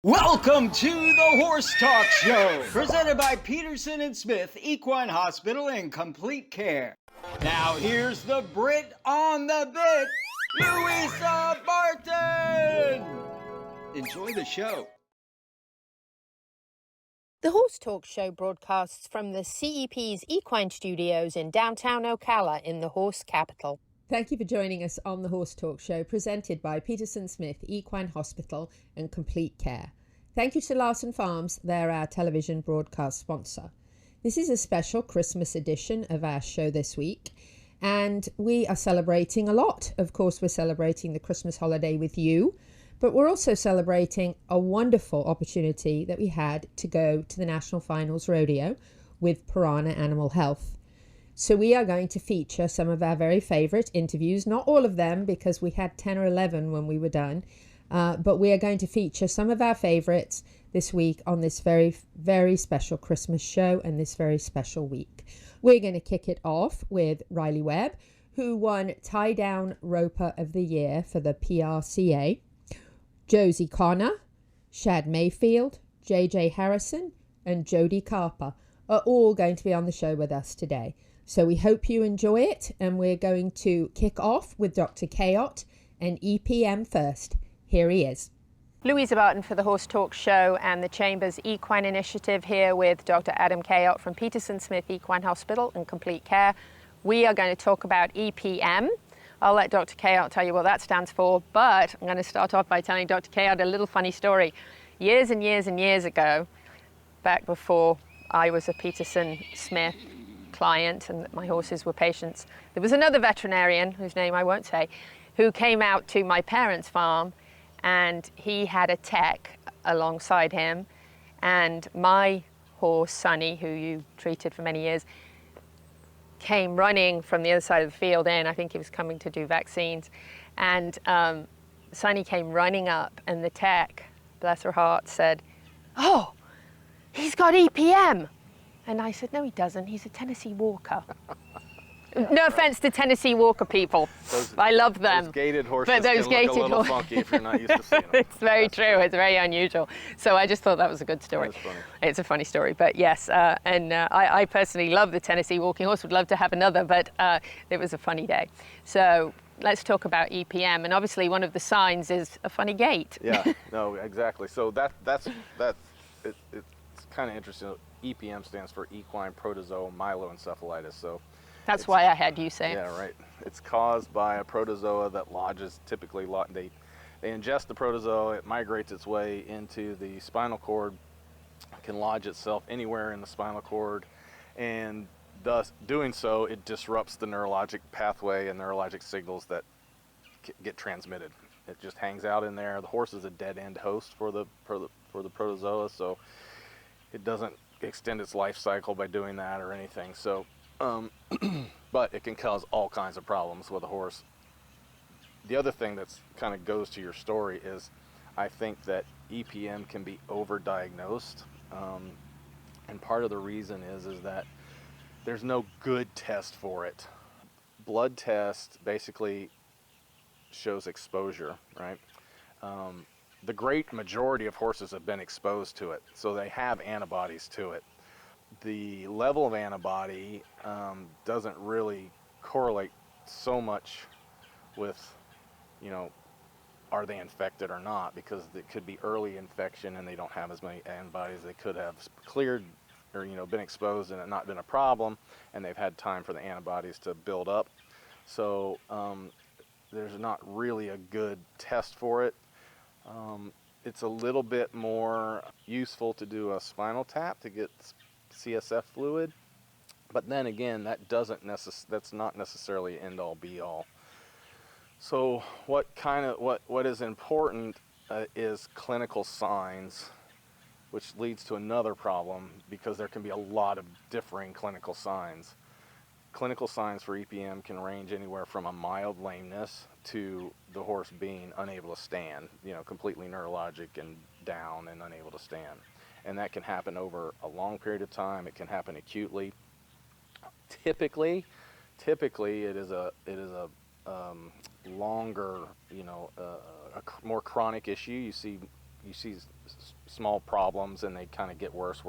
Welcome to the Horse Talk Show, presented by Peterson and Smith Equine Hospital and Complete Care. Now here's the Brit on the bit, Louisa Barton. Enjoy the show. The Horse Talk Show broadcasts from the CEP's Equine Studios in downtown Ocala in the horse capital. Thank you for joining us on the Horse Talk Show, presented by Peterson Smith Equine Hospital and Complete Care. Thank you to Larson Farms, they're our television broadcast sponsor. This is a special Christmas edition of our show this week, and we are celebrating a lot. Of course, we're celebrating the Christmas holiday with you, but we're also celebrating a wonderful opportunity that we had to go to the National Finals Rodeo with Piranha Animal Health. So we are going to feature some of our very favorite interviews, not all of them because we had 10 or 11 when we were done, but we are going to feature some of our favorites this week on this very, very special Christmas show and this very special week. We're going to kick it off with Riley Webb, who won Tie Down Roper of the Year for the PRCA. Josie Connor, Shad Mayfield, JJ Harrison, and Jody Carper are all going to be on the show with us today. So we hope you enjoy it, and we're going to kick off with Dr. Kayot and EPM first. Here he is. Louisa Barton for the Horse Talk Show and the Chamber's Equine Initiative, here with Dr. Adam Kayot from Peterson Smith Equine Hospital and Complete Care. We are going to talk about EPM. I'll let Dr. Kayot tell you what that stands for, but I'm going to start off by telling Dr. Kayot a little funny story. Years and years and years ago, back before I was a Peterson Smith client and my horses were patients, there was another veterinarian, whose name I won't say, who came out to my parents' farm, and he had a tech alongside him, and my horse, Sonny, who you treated for many years, came running from the other side of the field in. I think he was coming to do vaccines, and Sonny came running up, and the tech, bless her heart, said, "Oh, he's got EPM." And I said, "No, he doesn't. He's a Tennessee Walker." No offense to Tennessee Walker people. I love them. Those gated horses but those can look a little horses, funky if you're not used to seeing them. It's very true. It's very unusual. So I just thought that was a good story. That's funny. It's a funny story. But yes, I personally love the Tennessee walking horse, would love to have another, but it was a funny day. So let's talk about EPM. And obviously one of the signs is a funny gait. Yeah, no, exactly. So it's kind of interesting. EPM stands for equine protozoa myeloencephalitis. So that's why I had you say it. Yeah, right. It's caused by a protozoa that lodges, typically they ingest the protozoa, it migrates its way into the spinal cord, can lodge itself anywhere in the spinal cord, and thus doing so, it disrupts the neurologic pathway and neurologic signals that get transmitted. It just hangs out in there. The horse is a dead-end host for the protozoa, so it doesn't extend its life cycle by doing that or anything. So but it can cause all kinds of problems with a horse. The other thing that's kind of goes to your story is I think that EPM can be overdiagnosed, and part of the reason is that there's no good test for it. Blood test basically shows exposure, right? The great majority of horses have been exposed to it, so they have antibodies to it. The level of antibody doesn't really correlate so much with, are they infected or not, because it could be early infection and they don't have as many antibodies. They could have cleared or, been exposed and it not been a problem, and they've had time for the antibodies to build up. So there's not really a good test for it. It's a little bit more useful to do a spinal tap to get CSF fluid, but then again, that's not necessarily end all be all. So what is important is clinical signs, which leads to another problem because there can be a lot of differing clinical signs. Clinical signs for EPM can range anywhere from a mild lameness to the horse being unable to stand, completely neurologic and down and unable to stand. And that can happen over a long period of time. It can happen acutely. Typically, it is a longer, a more chronic issue. You see you see small problems and they kind of get worse.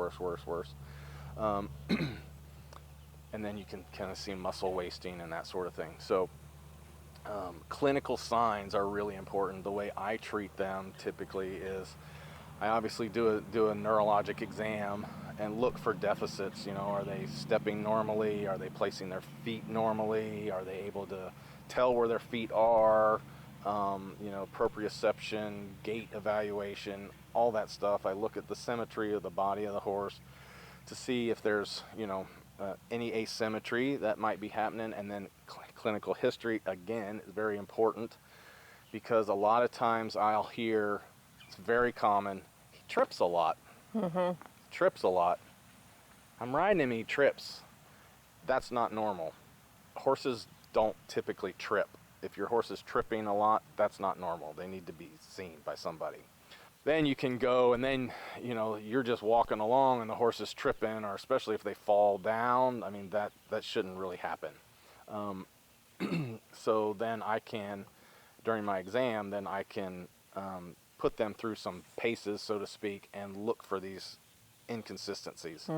And then you can kind of see muscle wasting and that sort of thing. So clinical signs are really important. The way I treat them typically is I obviously do a neurologic exam and look for deficits. Are they stepping normally? Are they placing their feet normally? Are they able to tell where their feet are? Proprioception, gait evaluation, all that stuff. I look at the symmetry of the body of the horse to see if there's, any asymmetry that might be happening. And then clinical history, again, is very important, because a lot of times I'll hear, it's very common, he trips a lot. Trips a lot. I'm riding him, he trips. That's not normal. Horses don't typically trip. If your horse is tripping a lot, that's not normal. They need to be seen by somebody. Then you can go and then, you're just walking along and the horse is tripping, or especially if they fall down, I mean, that shouldn't really happen. So then I can, during my exam, then I can put them through some paces, so to speak, and look for these inconsistencies.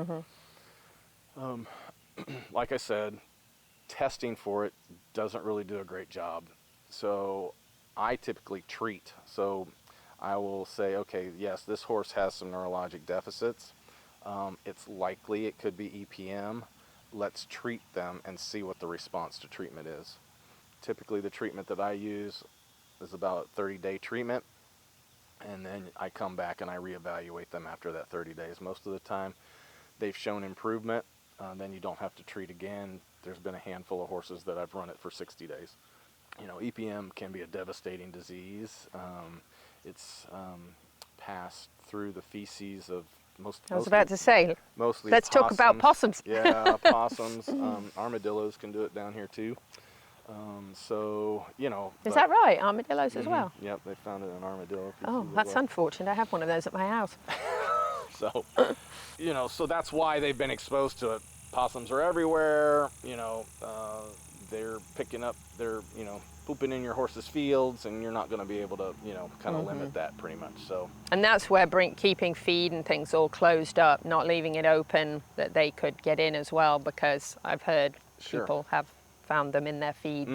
Like I said, testing for it doesn't really do a great job. So I typically treat. So I will say, okay, yes, this horse has some neurologic deficits. It's likely it could be EPM. Let's treat them and see what the response to treatment is. Typically the treatment that I use is about a 30-day treatment, and then I come back and I reevaluate them after that 30 days. Most of the time they've shown improvement, then you don't have to treat again. There's been a handful of horses that I've run it for 60 days. EPM can be a devastating disease. It's passed through the feces of I was about to say, mostly let's talk about possums. Yeah, possums. Armadillos can do it down here too. Is that right? Armadillos as well? Yep, they found it in armadillo. Oh, that's unfortunate. I have one of those at my house. So, so that's why they've been exposed to it. Possums are everywhere. They're picking up, they're, pooping in your horse's fields, and you're not going to be able to, kind of limit that pretty much. So. And that's where keeping feed and things all closed up, not leaving it open, that they could get in as well, because I've heard people have found them in their feed.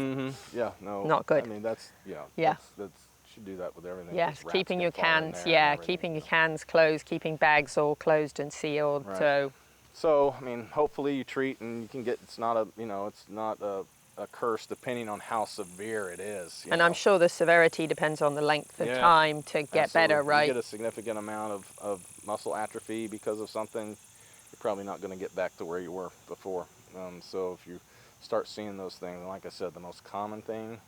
Yeah, no. Not good. I mean, that's, yeah. That's should do that with everything. Yes, keeping your cans, keeping your cans closed, keeping bags all closed and sealed. Right. So, I mean, hopefully you treat and you can get, it's not a curse depending on how severe it is. And I'm sure the severity depends on the length of time to get better, right? If you get a significant amount of muscle atrophy because of something, you're probably not going to get back to where you were before. So if you start seeing those things, and like I said, the most common thing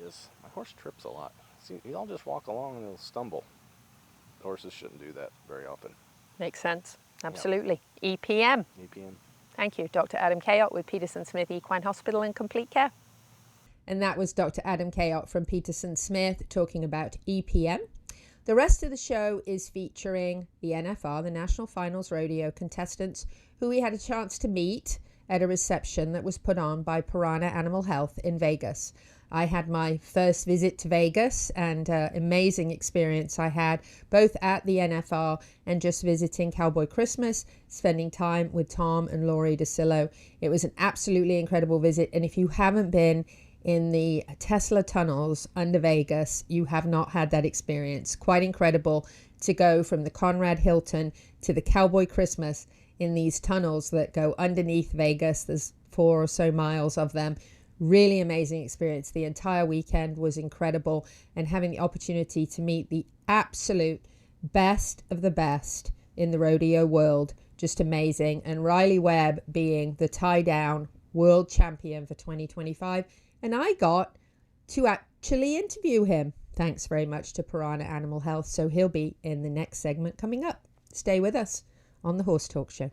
is my horse trips a lot. See, he'll just walk along and he'll stumble. Horses shouldn't do that very often. Makes sense. Absolutely. Yep. EPM. EPM. Thank you. Dr. Adam Kayott with Peterson Smith Equine Hospital and Complete Care. And that was Dr. Adam Kayott from Peterson Smith talking about EPM. The rest of the show is featuring the NFR, the National Finals Rodeo contestants, who we had a chance to meet at a reception that was put on by Piranha Animal Health in Vegas. I had my first visit to Vegas, and amazing experience I had both at the NFR and just visiting Cowboy Christmas, spending time with Tom and Lori DeCillo. It was an absolutely incredible visit, and if you haven't been in the Tesla tunnels under Vegas, you have not had that experience. Quite incredible to go from the Conrad Hilton to the Cowboy Christmas in these tunnels that go underneath Vegas. There's 4 or so miles of them. Really amazing experience. The entire weekend was incredible, and having the opportunity to meet the absolute best of the best in the rodeo world, just amazing. And Riley Webb being the tie-down world champion for 2025. And I got to actually interview him. Thanks very much to Piranha Animal Health. So he'll be in the next segment coming up. Stay with us on the Horse Talk Show.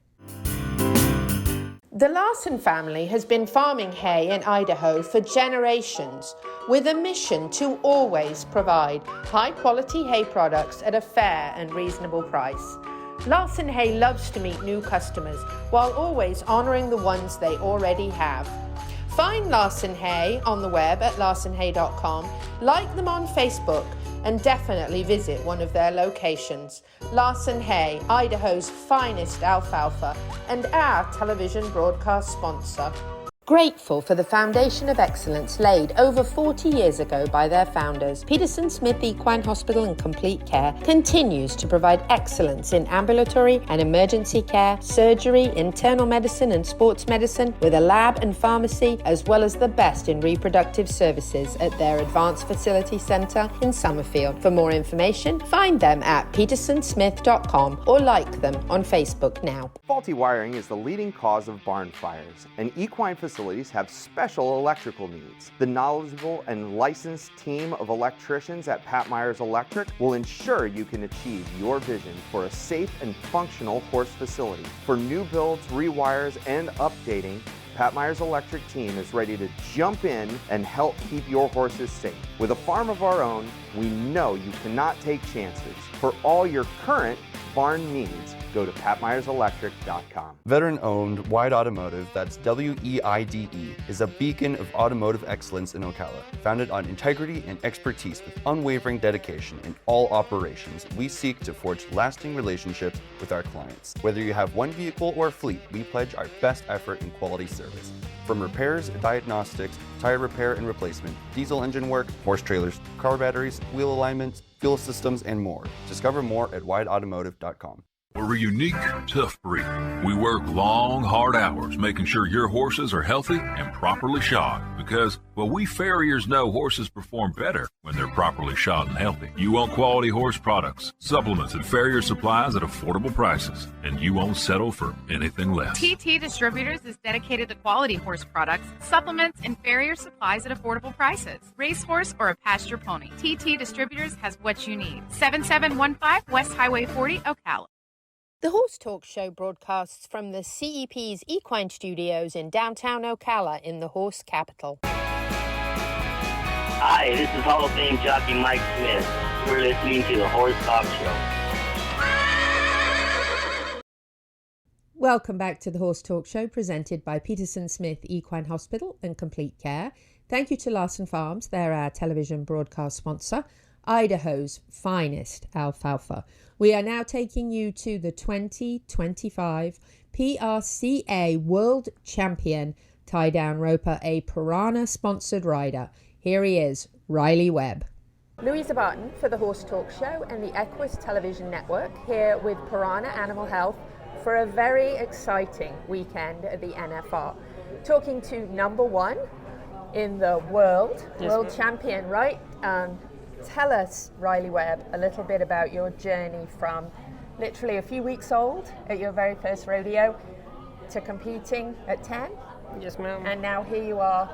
The Larson family has been farming hay in Idaho for generations, with a mission to always provide high-quality hay products at a fair and reasonable price. Larson Hay loves to meet new customers while always honoring the ones they already have. Find Larson Hay on the web at larsonhay.com, like them on Facebook, and definitely visit one of their locations. Larson Hay, Idaho's finest alfalfa, and our television broadcast sponsor. Grateful for the foundation of excellence laid over 40 years ago by their founders, Peterson Smith Equine Hospital and Complete Care continues to provide excellence in ambulatory and emergency care, surgery, internal medicine and sports medicine, with a lab and pharmacy, as well as the best in reproductive services at their Advanced Facility Center in Summerfield. For more information, find them at petersonsmith.com or like them on Facebook now. Faulty wiring is the leading cause of barn fires, and equine facilities have special electrical needs. The knowledgeable and licensed team of electricians at Pat Myers Electric will ensure you can achieve your vision for a safe and functional horse facility. For new builds, rewires, and updating, Pat Myers Electric team is ready to jump in and help keep your horses safe. With a farm of our own, we know you cannot take chances. For all your current barn needs, go to patmyerselectric.com. Veteran-owned Wide Automotive, that's W-E-I-D-E, is a beacon of automotive excellence in Ocala. Founded on integrity and expertise with unwavering dedication in all operations, we seek to forge lasting relationships with our clients. Whether you have one vehicle or a fleet, we pledge our best effort in quality service. From repairs, diagnostics, tire repair and replacement, diesel engine work, horse trailers, car batteries, wheel alignments, fuel systems, and more. Discover more at wideautomotive.com. We're a unique, tough breed. We work long, hard hours making sure your horses are healthy and properly shod because, well, we farriers know horses perform better when they're properly shod and healthy. You want quality horse products, supplements, and farrier supplies at affordable prices, and you won't settle for anything less. TT Distributors is dedicated to quality horse products, supplements, and farrier supplies at affordable prices. Racehorse or a pasture pony, TT Distributors has what you need. 7715 West Highway 40, Ocala. The Horse Talk Show broadcasts from the CEP's Equine Studios in downtown Ocala in the horse capital. Hi, this is Hall of Fame jockey Mike Smith. We're listening to the Horse Talk Show. Welcome back to the Horse Talk Show, presented by Peterson Smith Equine Hospital and Complete Care. Thank you to Larson Farms, they're our television broadcast sponsor. Idaho's finest alfalfa. We are now taking you to the 2025 PRCA World Champion tie-down roper, a Piranha-sponsored rider. Here he is, Riley Webb. Louisa Barton for the Horse Talk Show and the Equus Television Network, here with Piranha Animal Health for a very exciting weekend at the NFR. Talking to number one in the world, Yes, world ma'am. champion, right? Tell us, Riley Webb, a little bit about your journey from literally a few weeks old at your very first rodeo to competing at 10. Yes, ma'am. And now here you are,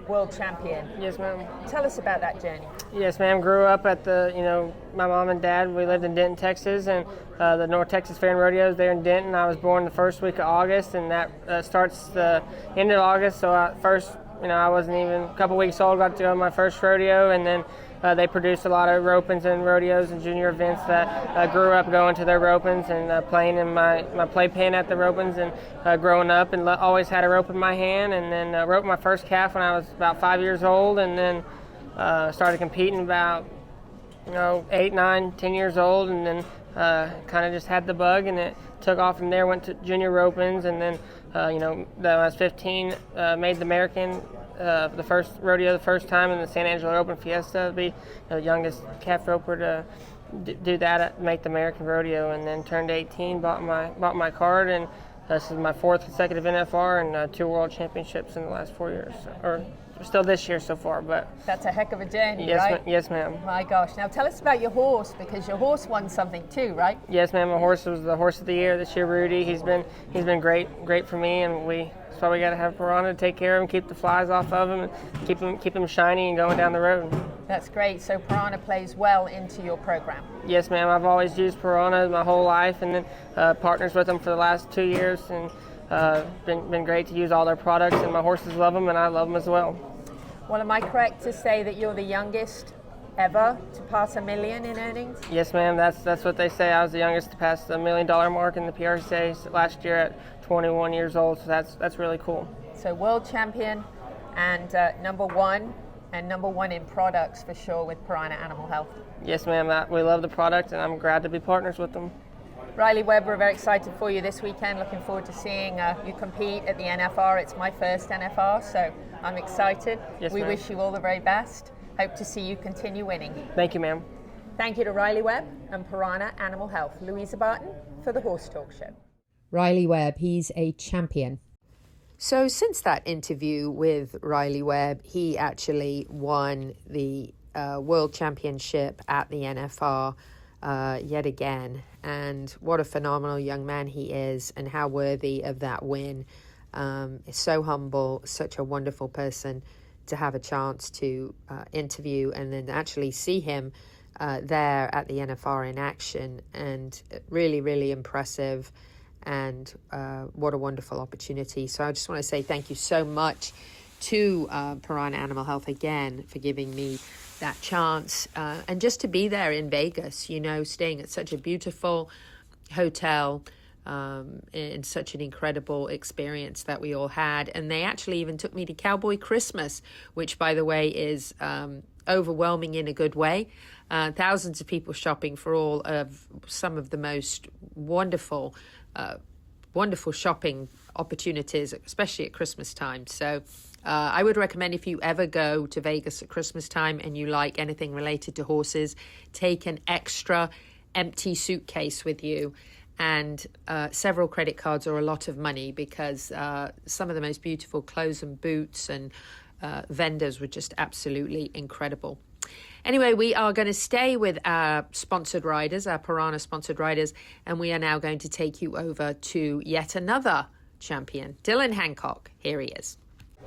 world champion. Yes, ma'am. Tell us about that journey. Yes, ma'am. Grew up at my mom and dad, we lived in Denton, Texas, and the North Texas Fair and Rodeos there in Denton. I was born the first week of August, and that starts the end of August. So I wasn't even a couple weeks old, got to go to my first rodeo, and then they produced a lot of ropings and rodeos and junior events that grew up going to their ropings and playing in my playpen at the ropings and growing up, and always had a rope in my hand, and then roped my first calf when I was about 5 years old, and then started competing about 8, 9, 10 years old, and then kind of just had the bug, and it took off from there. Went to junior ropings, and then when I was 15, made the American the first rodeo the first time in the San Angelo Open Fiesta. To be the youngest calf roper to do that, make the American rodeo, and then turned 18, bought my card, and this is my 4th consecutive NFR and 2 world championships in the last 4 years, or still this year so far. But That's a heck of a journey, yes, right? Yes, ma'am. My gosh. Now tell us about your horse, because your horse won something too, right? Yes, ma'am. My horse was the horse of the year this year, Rudy. He's been great for me, and that's why we got to have Piranha to take care of him, keep the flies off of him, and keep him shiny and going down the road. That's great. So Piranha plays well into your program. Yes, ma'am. I've always used Piranha my whole life, and then partners with them for the last 2 years, and been great to use all their products, and my horses love them, and I love them as well. Well, am I correct to say that you're the youngest ever to pass $1 million in earnings? Yes, ma'am. That's what they say. I was the youngest to pass the $1 million mark in the PRCA last year at 21 years old. So that's really cool. So world champion and number one and number one in products for sure with Piranha Animal Health. Yes, ma'am. We love the product, and I'm glad to be partners with them. Riley Webb, we're very excited for you this weekend. Looking forward to seeing you compete at the NFR. It's my first NFR, so I'm excited. Yes, we ma'am. wish you all the very best. Hope to see you continue winning. Thank you, ma'am. Thank you to Riley Webb and Piranha Animal Health. Louisa Barton for the Horse Talk Show. Riley Webb, he's a champion. So since that interview with Riley Webb, he actually won the World Championship at the NFR yet again. And what a phenomenal young man he is, and how worthy of that win. So humble, such a wonderful person to have a chance to interview and then actually see him there at the NFR in action. And really, really impressive. And what a wonderful opportunity. So I just want to say thank you so much to Piranha Animal Health again for giving me that chance, and just to be there in Vegas, you know, staying at such a beautiful hotel, and such an incredible experience that we all had. And they actually even took me to Cowboy Christmas, which, by the way, is overwhelming in a good way. Thousands of people shopping for all of some of the most wonderful shopping opportunities, especially at Christmas time. So I would recommend, if you ever go to Vegas at Christmas time and you like anything related to horses, take an extra empty suitcase with you and several credit cards or a lot of money, because some of the most beautiful clothes and boots and vendors were just absolutely incredible. Anyway, we are going to stay with our sponsored riders, our Piranha sponsored riders, and we are now going to take you over to yet another champion, Dylan Hancock. Here he is.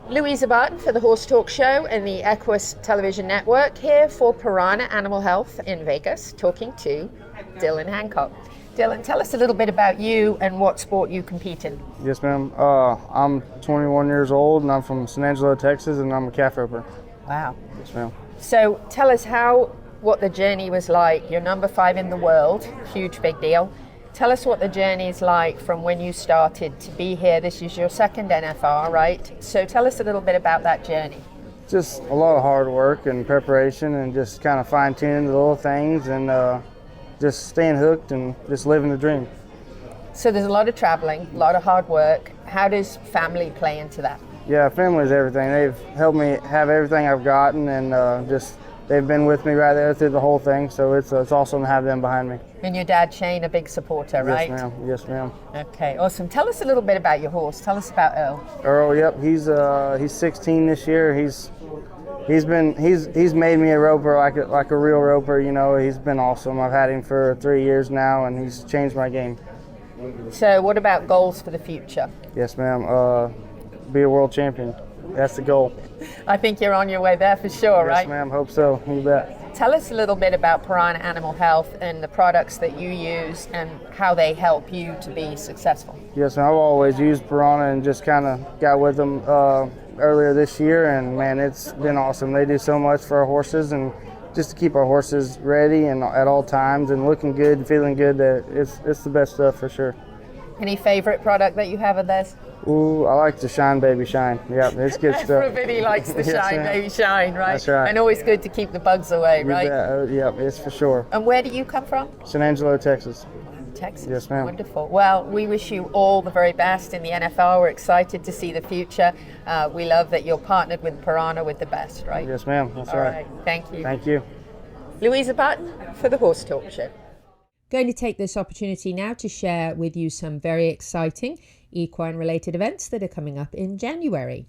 Louisa Barton for the Horse Talk Show and the Equus Television Network, here for Piranha Animal Health in Vegas, talking to Dylan Hancock. Dylan, tell us a little bit about you and what sport you compete in. Yes, ma'am. I'm 21 years old, and I'm from San Angelo, Texas, and I'm a calf roper. Wow. Yes, ma'am. So tell us what the journey was like. You're number 5 in the world, huge big deal. Tell us what the journey is like from when you started to be here. This is your second NFR, right? So tell us a little bit about that journey. Just a lot of hard work and preparation, and just kind of fine-tuning the little things, and just staying hooked and just living the dream. So there's a lot of traveling, a lot of hard work. How does family play into that? Yeah, family is everything. They've helped me have everything I've gotten, and they've been with me right there through the whole thing, so it's awesome to have them behind me. And your dad, Shane, a big supporter, right? Yes, ma'am. Yes, ma'am. Okay, awesome. Tell us a little bit about your horse. Tell us about Earl. Earl, yep. He's 16 this year. He's made me a roper, like a real roper. You know, he's been awesome. I've had him for 3 years now, and he's changed my game. So, what about goals for the future? Yes, ma'am. Be a world champion. That's the goal. I think you're on your way there for sure, right? Yes, ma'am. Hope so. You bet. Tell us a little bit about Piranha Animal Health and the products that you use and how they help you to be successful. Yes, ma'am. I've always used Piranha and just kind of got with them earlier this year, and man, it's been awesome. They do so much for our horses, and just to keep our horses ready and at all times and looking good and feeling good, that it's the best stuff for sure. Any favorite product that you have of theirs? Ooh, I like the Shine Baby Shine. Yeah, it's good stuff. Everybody likes the Yes, Shine ma'am. Baby Shine, right? That's right. And always good to keep the bugs away, right? Yeah, it's for sure. And where do you come from? San Angelo, Texas. Texas. Yes, ma'am. Wonderful. Well, we wish you all the very best in the NFL. We're excited to see the future. We love that you're partnered with Piranha with the best, right? Yes, ma'am. That's All right. Thank you. Thank you. Louisa Barton for the Horse Talk Show. Going to take this opportunity now to share with you some very exciting equine-related events that are coming up in January.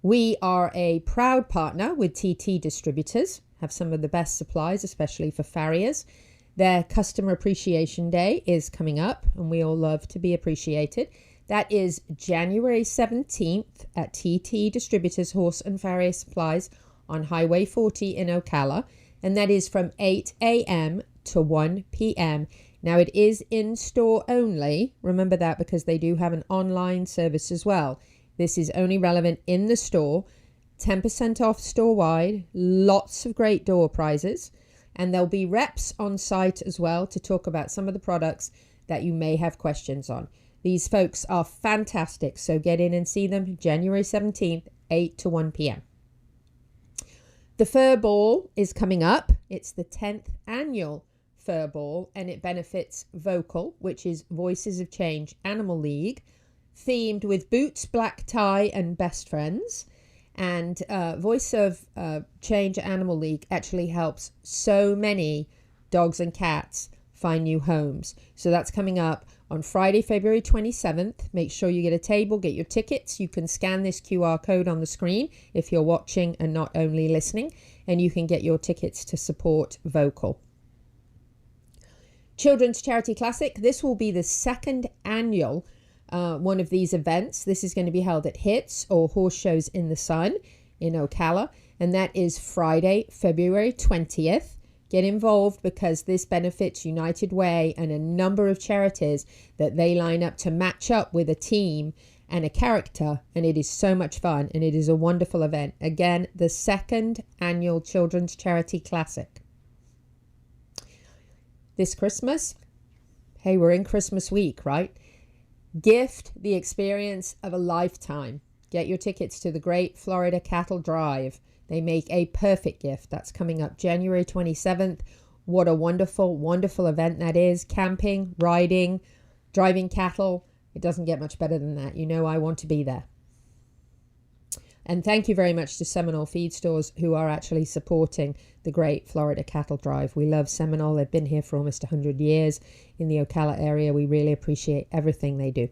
We are a proud partner with TT Distributors, have some of the best supplies, especially for farriers. Their Customer Appreciation Day is coming up, and we all love to be appreciated. That is January 17th at TT Distributors Horse and Farrier Supplies on Highway 40 in Ocala, and that is from 8 a.m. to 1 p.m. Now, it is in-store only. Remember that, because they do have an online service as well. This is only relevant in the store. 10% off store-wide. Lots of great door prizes. And there'll be reps on site as well to talk about some of the products that you may have questions on. These folks are fantastic, so get in and see them January 17th, 8 to 1 p.m. The Fur Ball is coming up. It's the 10th annual Fur Ball, and it benefits Vocal, which is Voices of Change Animal League, themed with boots, black tie, and best friends. And Voice of Change Animal League actually helps so many dogs and cats find new homes. So that's coming up on Friday, February 27th. Make sure you get a table, get your tickets. You can scan this QR code on the screen if you're watching and not only listening, and you can get your tickets to support Vocal. Children's Charity Classic. This will be the second annual one of these events. This is going to be held at HITS, or Horse Shows in the Sun, in Ocala, and that is Friday, February 20th. Get involved because this benefits United Way and a number of charities that they line up to match up with a team and a character, and it is so much fun, and it is a wonderful event. Again, the second annual Children's Charity Classic. This Christmas, hey, we're in Christmas week, right? Gift the experience of a lifetime. Get your tickets to the Great Florida Cattle Drive. They make a perfect gift. That's coming up January 27th. What a wonderful, wonderful event that is. Camping, riding, driving cattle. It doesn't get much better than that. You know I want to be there. And thank you very much to Seminole Feed Stores, who are actually supporting the Great Florida Cattle Drive. We love Seminole. They've been here for almost 100 years in the Ocala area. We really appreciate everything they do.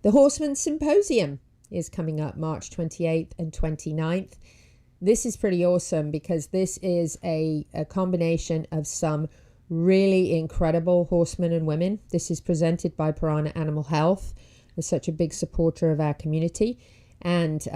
The Horseman Symposium is coming up March 28th and 29th. This is pretty awesome because this is a combination of some really incredible horsemen and women. This is presented by Piranha Animal Health. They're such a big supporter of our community. And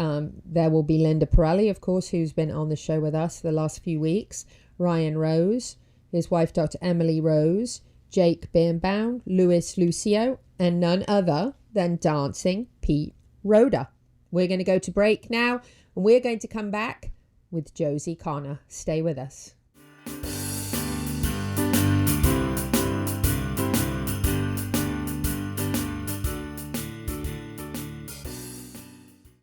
there will be Linda Pirelli, of course, who's been on the show with us the last few weeks. Ryan Rose, his wife, Dr. Emily Rose, Jake Birnbaum, Louis Lucio, and none other than Dancing Pete Rhoda. We're going to go to break now, and we're going to come back with Josie Connor. Stay with us.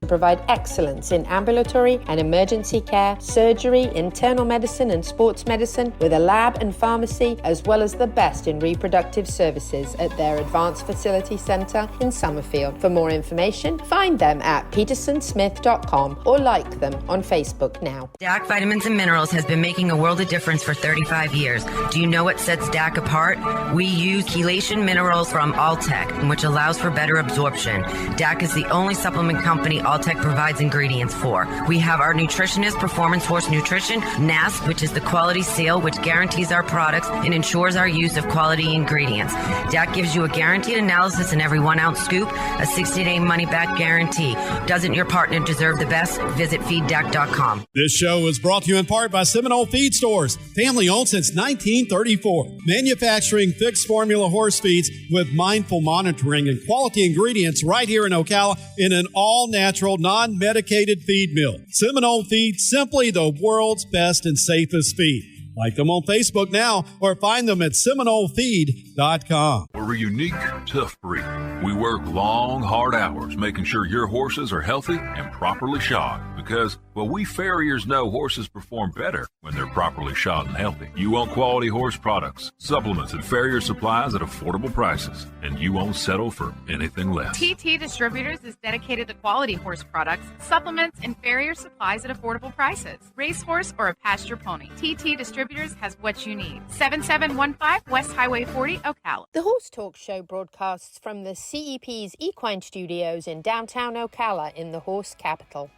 Provide excellence in ambulatory and emergency care, surgery, internal medicine and sports medicine, with a lab and pharmacy, as well as the best in reproductive services at their Advanced Fertility Center in Summerfield. For more information, find them at petersonsmith.com or like them on Facebook now. DAC Vitamins and Minerals has been making a world of difference for 35 years. Do you know what sets DAC apart? We use chelation minerals from Alltech, which allows for better absorption. DAC is the only supplement company Alltech provides ingredients for. We have our nutritionist, Performance Horse Nutrition, NASP, which is the quality seal, which guarantees our products and ensures our use of quality ingredients. DAC gives you a guaranteed analysis in every 1 ounce scoop, a 60-day money-back guarantee. Doesn't your partner deserve the best? Visit feeddac.com. This show is brought to you in part by Seminole Feed Stores, family owned since 1934. Manufacturing fixed formula horse feeds with mindful monitoring and quality ingredients right here in Ocala in an all-natural, non-medicated feed mill. Seminole Feed, simply the world's best and safest feed. Like them on Facebook now or find them at SeminoleFeed.com. We're a unique, tough breed. We work long, hard hours making sure your horses are healthy and properly shod because, well, we farriers know horses perform better when they're properly shod and healthy. You want quality horse products, supplements, and farrier supplies at affordable prices, and you won't settle for anything less. TT Distributors is dedicated to quality horse products, supplements, and farrier supplies at affordable prices. Racehorse or a pasture pony, TT Distributors has what you need. 7715 West Highway 40, Ocala. The Horse Talk Show broadcasts from the CEP's Equine Studios in downtown Ocala in the horse capital.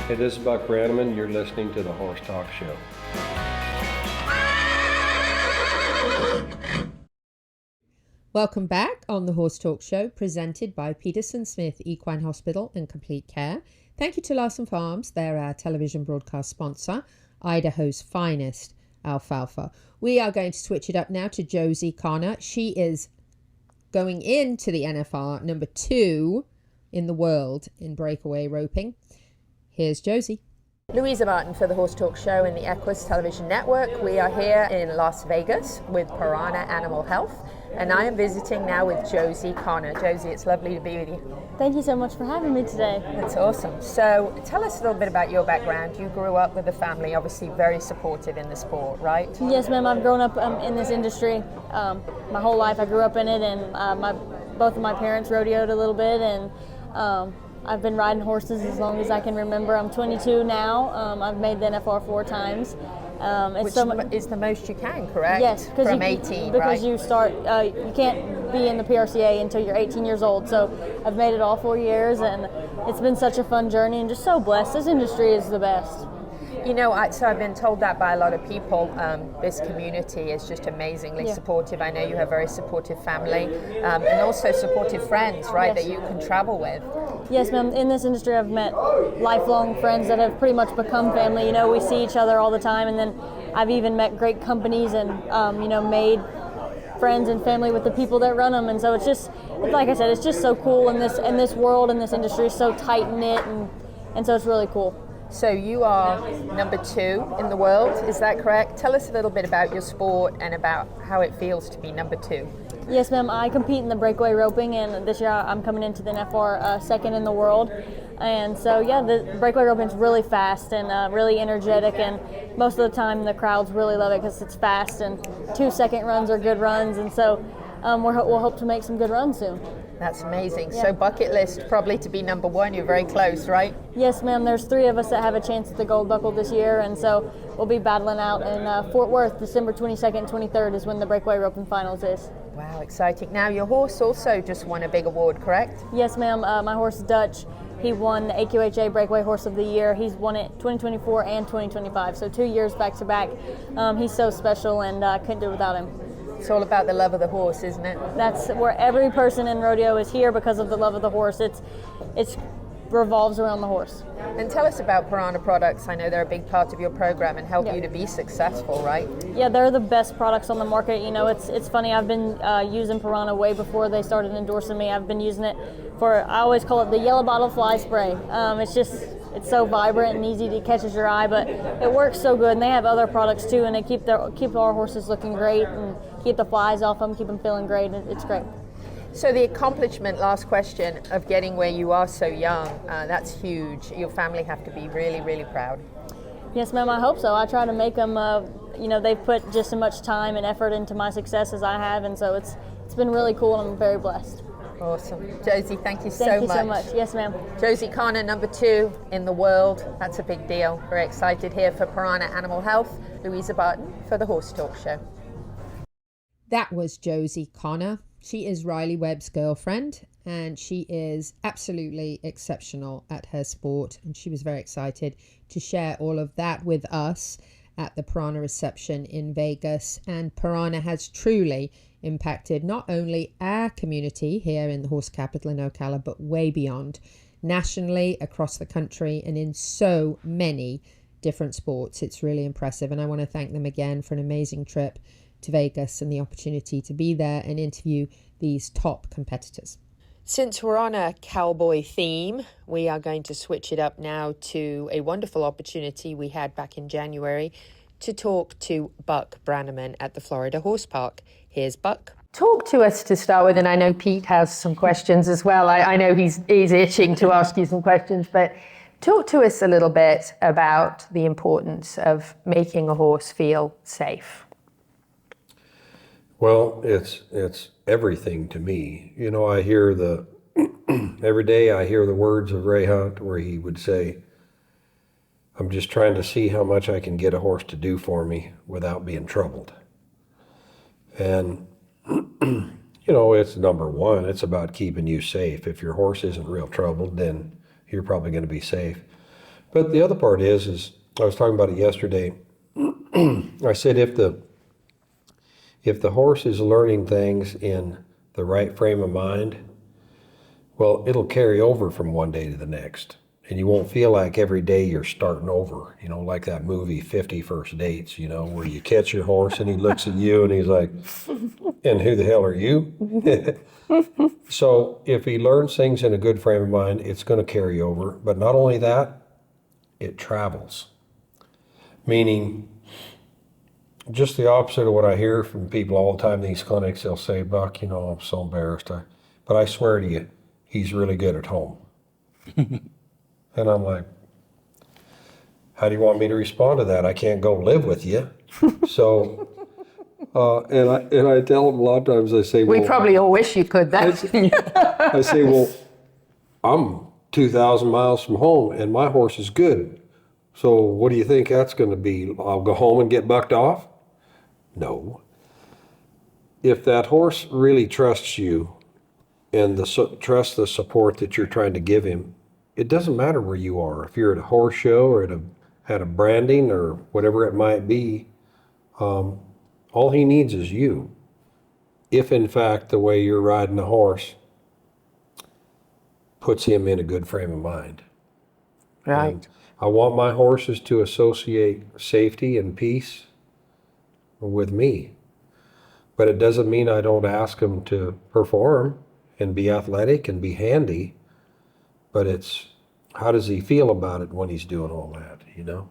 Hey, this is Buck Brannaman. You're listening to the Horse Talk Show. Welcome back on the Horse Talk Show, presented by Peterson Smith Equine Hospital and Complete Care. Thank you to Larson Farms. They're our television broadcast sponsor, Idaho's finest alfalfa. We are going to switch it up now to Josie Connor. She is going into the NFR number 2 in the world in breakaway roping. Here's Josie. Louisa Barton for the Horse Talk Show and the Equus Television Network. We are here in Las Vegas with Piranha Animal Health, and I am visiting now with Josie Connor. Josie, it's lovely to be with you. Thank you so much for having me today. That's awesome. So tell us a little bit about your background. You grew up with a family, obviously very supportive in the sport, right? Yes, ma'am. I've grown up in this industry my whole life. I grew up in it, and both of my parents rodeoed a little bit, and I've been riding horses as long as I can remember. I'm 22 now. I've made the NFR 4 times. Which is the most you can, correct? Yes, from 18, because right? you start. You can't be in the PRCA until you're 18 years old. So I've made it all 4 years, and it's been such a fun journey, and just so blessed. This industry is the best. You know, so I've been told that by a lot of people. This community is just amazingly supportive. I know you have a very supportive family and also supportive friends, right, that you can travel with. Yes, ma'am. In this industry, I've met lifelong friends that have pretty much become family. You know, we see each other all the time, and then I've even met great companies and, made friends and family with the people that run them. And so it's just, like I said, it's just so cool in this world, and this industry is so tight-knit, and so it's really cool. So you are number 2 in the world, is that correct? Tell us a little bit about your sport and about how it feels to be number 2. Yes, ma'am. I compete in the breakaway roping, and this year I'm coming into the NFR 2nd in the world. And so, yeah, the breakaway roping is really fast and really energetic, and most of the time the crowds really love it because it's fast, and 2-second runs are good runs, and so we'll hope to make some good runs soon. That's amazing. Yeah. So bucket list probably to be number 1. You're very close, right? Yes, ma'am. There's 3 of us that have a chance at the gold buckle this year, and so we'll be battling out in Fort Worth. December 22nd and 23rd is when the breakaway roping finals is. Wow, exciting. Now your horse also just won a big award, correct? Yes, ma'am. My horse Dutch, he won the AQHA Breakaway Horse of the Year. He's won it 2024 and 2025, so 2 years back to back. He's so special, and I couldn't do it without him. It's all about the love of the horse, isn't it? That's where every person in rodeo is here, because of the love of the horse. It revolves around the horse. And tell us about Piranha products. I know they're a big part of your program and help you to be successful, right? Yeah, they're the best products on the market. You know, it's funny. I've been using Piranha way before they started endorsing me. I've been using it I always call it the yellow bottle fly spray. It's so vibrant and easy to catches your eye, but it works so good. And they have other products too, and they keep our horses looking great and keep the flies off them, keep them feeling great. It's great. So the accomplishment, last question, of getting where you are so young, that's huge. Your family have to be really, really proud. Yes, ma'am, I hope so. I try to make them, they've put just as much time and effort into my success as I have, and so it's been really cool, and I'm very blessed. Awesome. Josie, thank you so much. Thank you so much. Yes, ma'am. Josie Connor, number 2 in the world. That's a big deal. Very excited here for Piranha Animal Health. Louisa Barton for the Horse Talk Show. That was Josie Connor. She is Riley Webb's girlfriend, and she is absolutely exceptional at her sport, and she was very excited to share all of that with us at the Piranha reception in Vegas. And Piranha has truly impacted not only our community here in the horse capital in Ocala, but way beyond, nationally, across the country, and in so many different sports. It's really impressive, and I want to thank them again for an amazing trip to Vegas and the opportunity to be there and interview these top competitors. Since we're on a cowboy theme, we are going to switch it up now to a wonderful opportunity we had back in January to talk to Buck Brannaman at the Florida Horse Park. Here's Buck. Talk to us to start with, and I know Pete has some questions as well. I know he's itching to ask you some questions, but talk to us a little bit about the importance of making a horse feel safe. Well, it's everything to me. You know, I hear every day I hear the words of Ray Hunt where he would say, I'm just trying to see how much I can get a horse to do for me without being troubled. And, it's number one, it's about keeping you safe. If your horse isn't real troubled, then you're probably going to be safe. But the other part is I was talking about it yesterday. I said if the horse is learning things in the right frame of mind, well, it'll carry over from one day to the next. And you won't feel like every day you're starting over, like that movie 50 First Dates, where you catch your horse and he looks at you and he's like, and who the hell are you? So if he learns things in a good frame of mind, it's going to carry over. But not only that, it travels. Meaning, just the opposite of what I hear from people all the time in these clinics. They'll say, Buck, you know, I'm so embarrassed. But I swear to you, he's really good at home. And I'm like, how do you want me to respond to that? I can't go live with you. So, and I tell them a lot of times, I say, we probably all wish you could. I say, well, I'm 2,000 miles from home and my horse is good. So what do you think that's going to be? I'll go home and get bucked off? No. If that horse really trusts you and trusts the support that you're trying to give him, it doesn't matter where you are. If you're at a horse show or at a branding or whatever it might be, all he needs is you. If in fact the way you're riding the horse puts him in a good frame of mind. Right. And I want my horses to associate safety and peace with me. But it doesn't mean I don't ask them to perform and be athletic and be handy. But it's, how does he feel about it when he's doing all that, you know?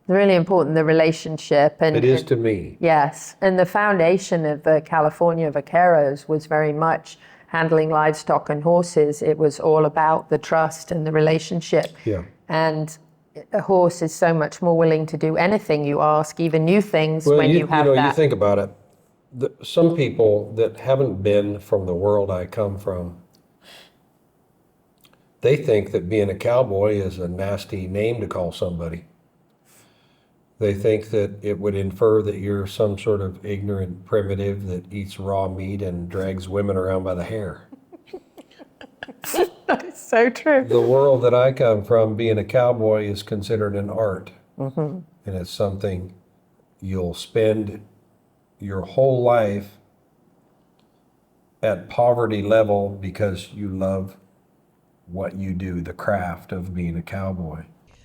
Really important, the relationship. And it is to me. Yes. And the foundation of the California Vaqueros was very much handling livestock and horses. It was all about the trust and the relationship. Yeah. And a horse is so much more willing to do anything you ask, even new things, when you have that. You think about it. Some people that haven't been from the world I come from, they think that being a cowboy is a nasty name to call somebody. They think that it would infer that you're some sort of ignorant primitive that eats raw meat and drags women around by the hair. That's so true. The world that I come from, being a cowboy, is considered an art. Mm-hmm. And it's something you'll spend your whole life at poverty level because you love what you do, the craft of being a cowboy.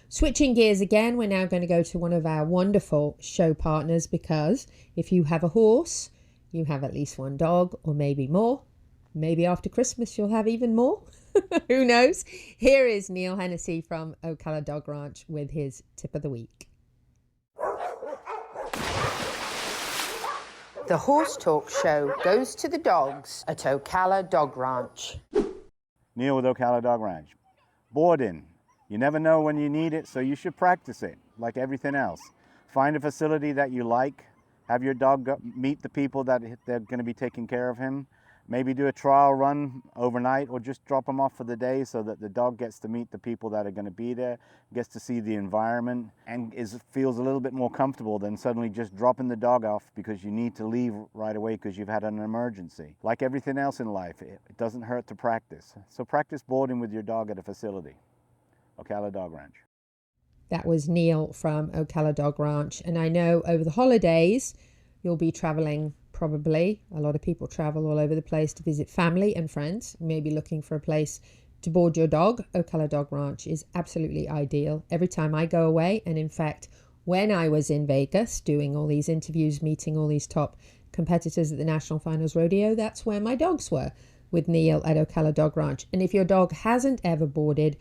Switching gears again, we're now going to go to one of our wonderful show partners, because if you have a horse, you have at least one dog, or maybe more. Maybe after Christmas you'll have even more. Who knows? Here is Neil Hennessy from Ocala Dog Ranch with his tip of the week. The Horse Talk Show goes to the dogs at Ocala Dog Ranch. Neil with Ocala Dog Ranch. Boarding. You never know when you need it, so you should practice it, like everything else. Find a facility that you like. Have your dog meet the people that they're going to be taking care of him. Maybe do a trial run overnight, or just drop him off for the day so that the dog gets to meet the people that are going to be there, gets to see the environment, and feels a little bit more comfortable than suddenly just dropping the dog off because you need to leave right away because you've had an emergency. Like everything else in life, it doesn't hurt to practice. So practice boarding with your dog at a facility. Ocala Dog Ranch. That was Neil from Ocala Dog Ranch. And I know over the holidays, you'll be traveling probably. A lot of people travel all over the place to visit family and friends, maybe looking for a place to board your dog. Ocala Dog Ranch is absolutely ideal. Every time I go away, and in fact, when I was in Vegas doing all these interviews, meeting all these top competitors at the National Finals Rodeo, that's where my dogs were, with Neil at Ocala Dog Ranch. And if your dog hasn't ever boarded,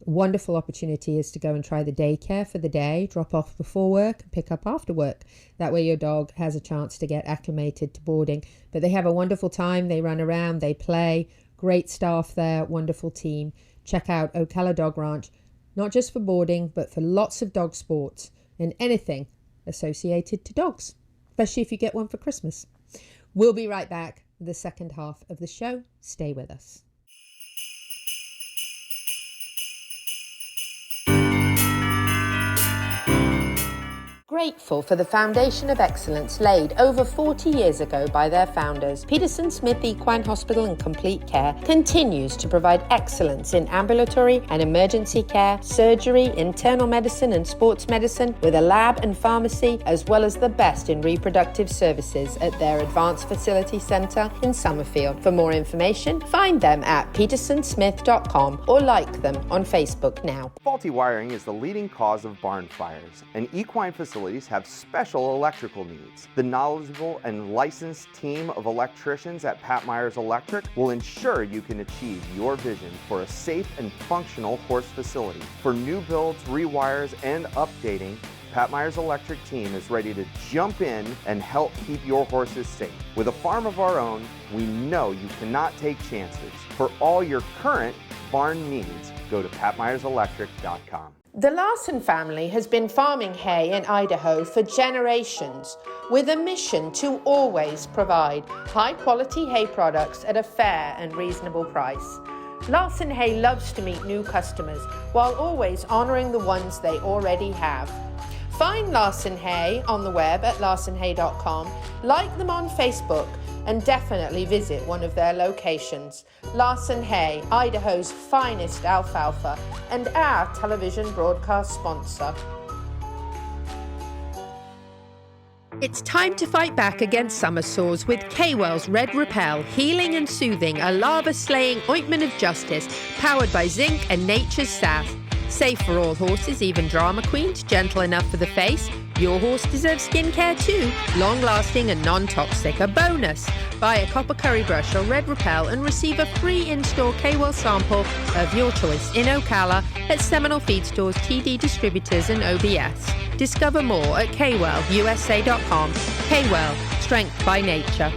wonderful opportunity is to go and try the daycare for the day, drop off before work and pick up after work. That way your dog has a chance to get acclimated to boarding. But they have a wonderful time. They run around, they play. Great staff there, wonderful team. Check out Ocala Dog Ranch, not just for boarding, but for lots of dog sports and anything associated to dogs, especially if you get one for Christmas. We'll be right back with the second half of the show. Stay with us. Grateful for the foundation of excellence laid over 40 years ago by their founders, Peterson Smith Equine Hospital and Complete Care continues to provide excellence in ambulatory and emergency care, surgery, internal medicine and sports medicine, with a lab and pharmacy, as well as the best in reproductive services at their Advanced Facility Center in Summerfield. For more information, find them at petersonsmith.com or like them on Facebook now. Faulty wiring is the leading cause of barn fires, and equine facilities facilities have special electrical needs. The knowledgeable and licensed team of electricians at Pat Myers Electric will ensure you can achieve your vision for a safe and functional horse facility. For new builds, rewires, and updating, Pat Myers Electric team is ready to jump in and help keep your horses safe. With a farm of our own, we know you cannot take chances. For all your current barn needs, go to patmyerselectric.com. The Larson family has been farming hay in Idaho for generations with a mission to always provide high-quality hay products at a fair and reasonable price. Larson Hay loves to meet new customers while always honoring the ones they already have. Find Larson Hay on the web at larsonhay.com, like them on Facebook, and definitely visit one of their locations. Larson Hay, Idaho's finest alfalfa, and our television broadcast sponsor. It's time to fight back against summer sores with K-Well's Red Repel, healing and soothing, a lava-slaying ointment of justice, powered by zinc and nature's south. Safe for all horses, even drama queens, gentle enough for the face. Your horse deserves skincare too, long-lasting and non-toxic. A bonus, buy a copper curry brush or Red Repel and receive a free in-store K-Well sample of your choice in Ocala at Seminole Feed Stores, TD Distributors and OBS. Discover more at kwellusa.com. K-Well, strength by nature.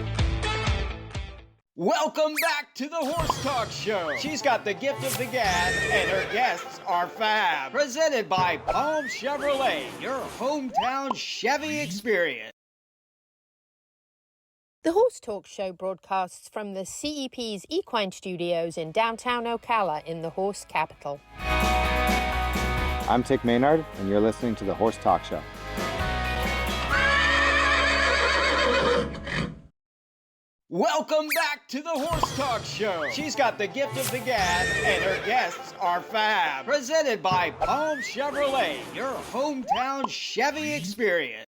Welcome back to the Horse Talk Show. She's got the gift of the gab, and her guests are fab. Presented by Palm Chevrolet, your hometown Chevy experience. The Horse Talk Show broadcasts from the CEP's Equine Studios in downtown Ocala in the horse capital. I'm Tick Maynard, and you're listening to the Horse Talk Show. Welcome back to the Horse Talk Show. She's got the gift of the gab, and her guests are fab. Presented by Palm Chevrolet, your hometown Chevy experience.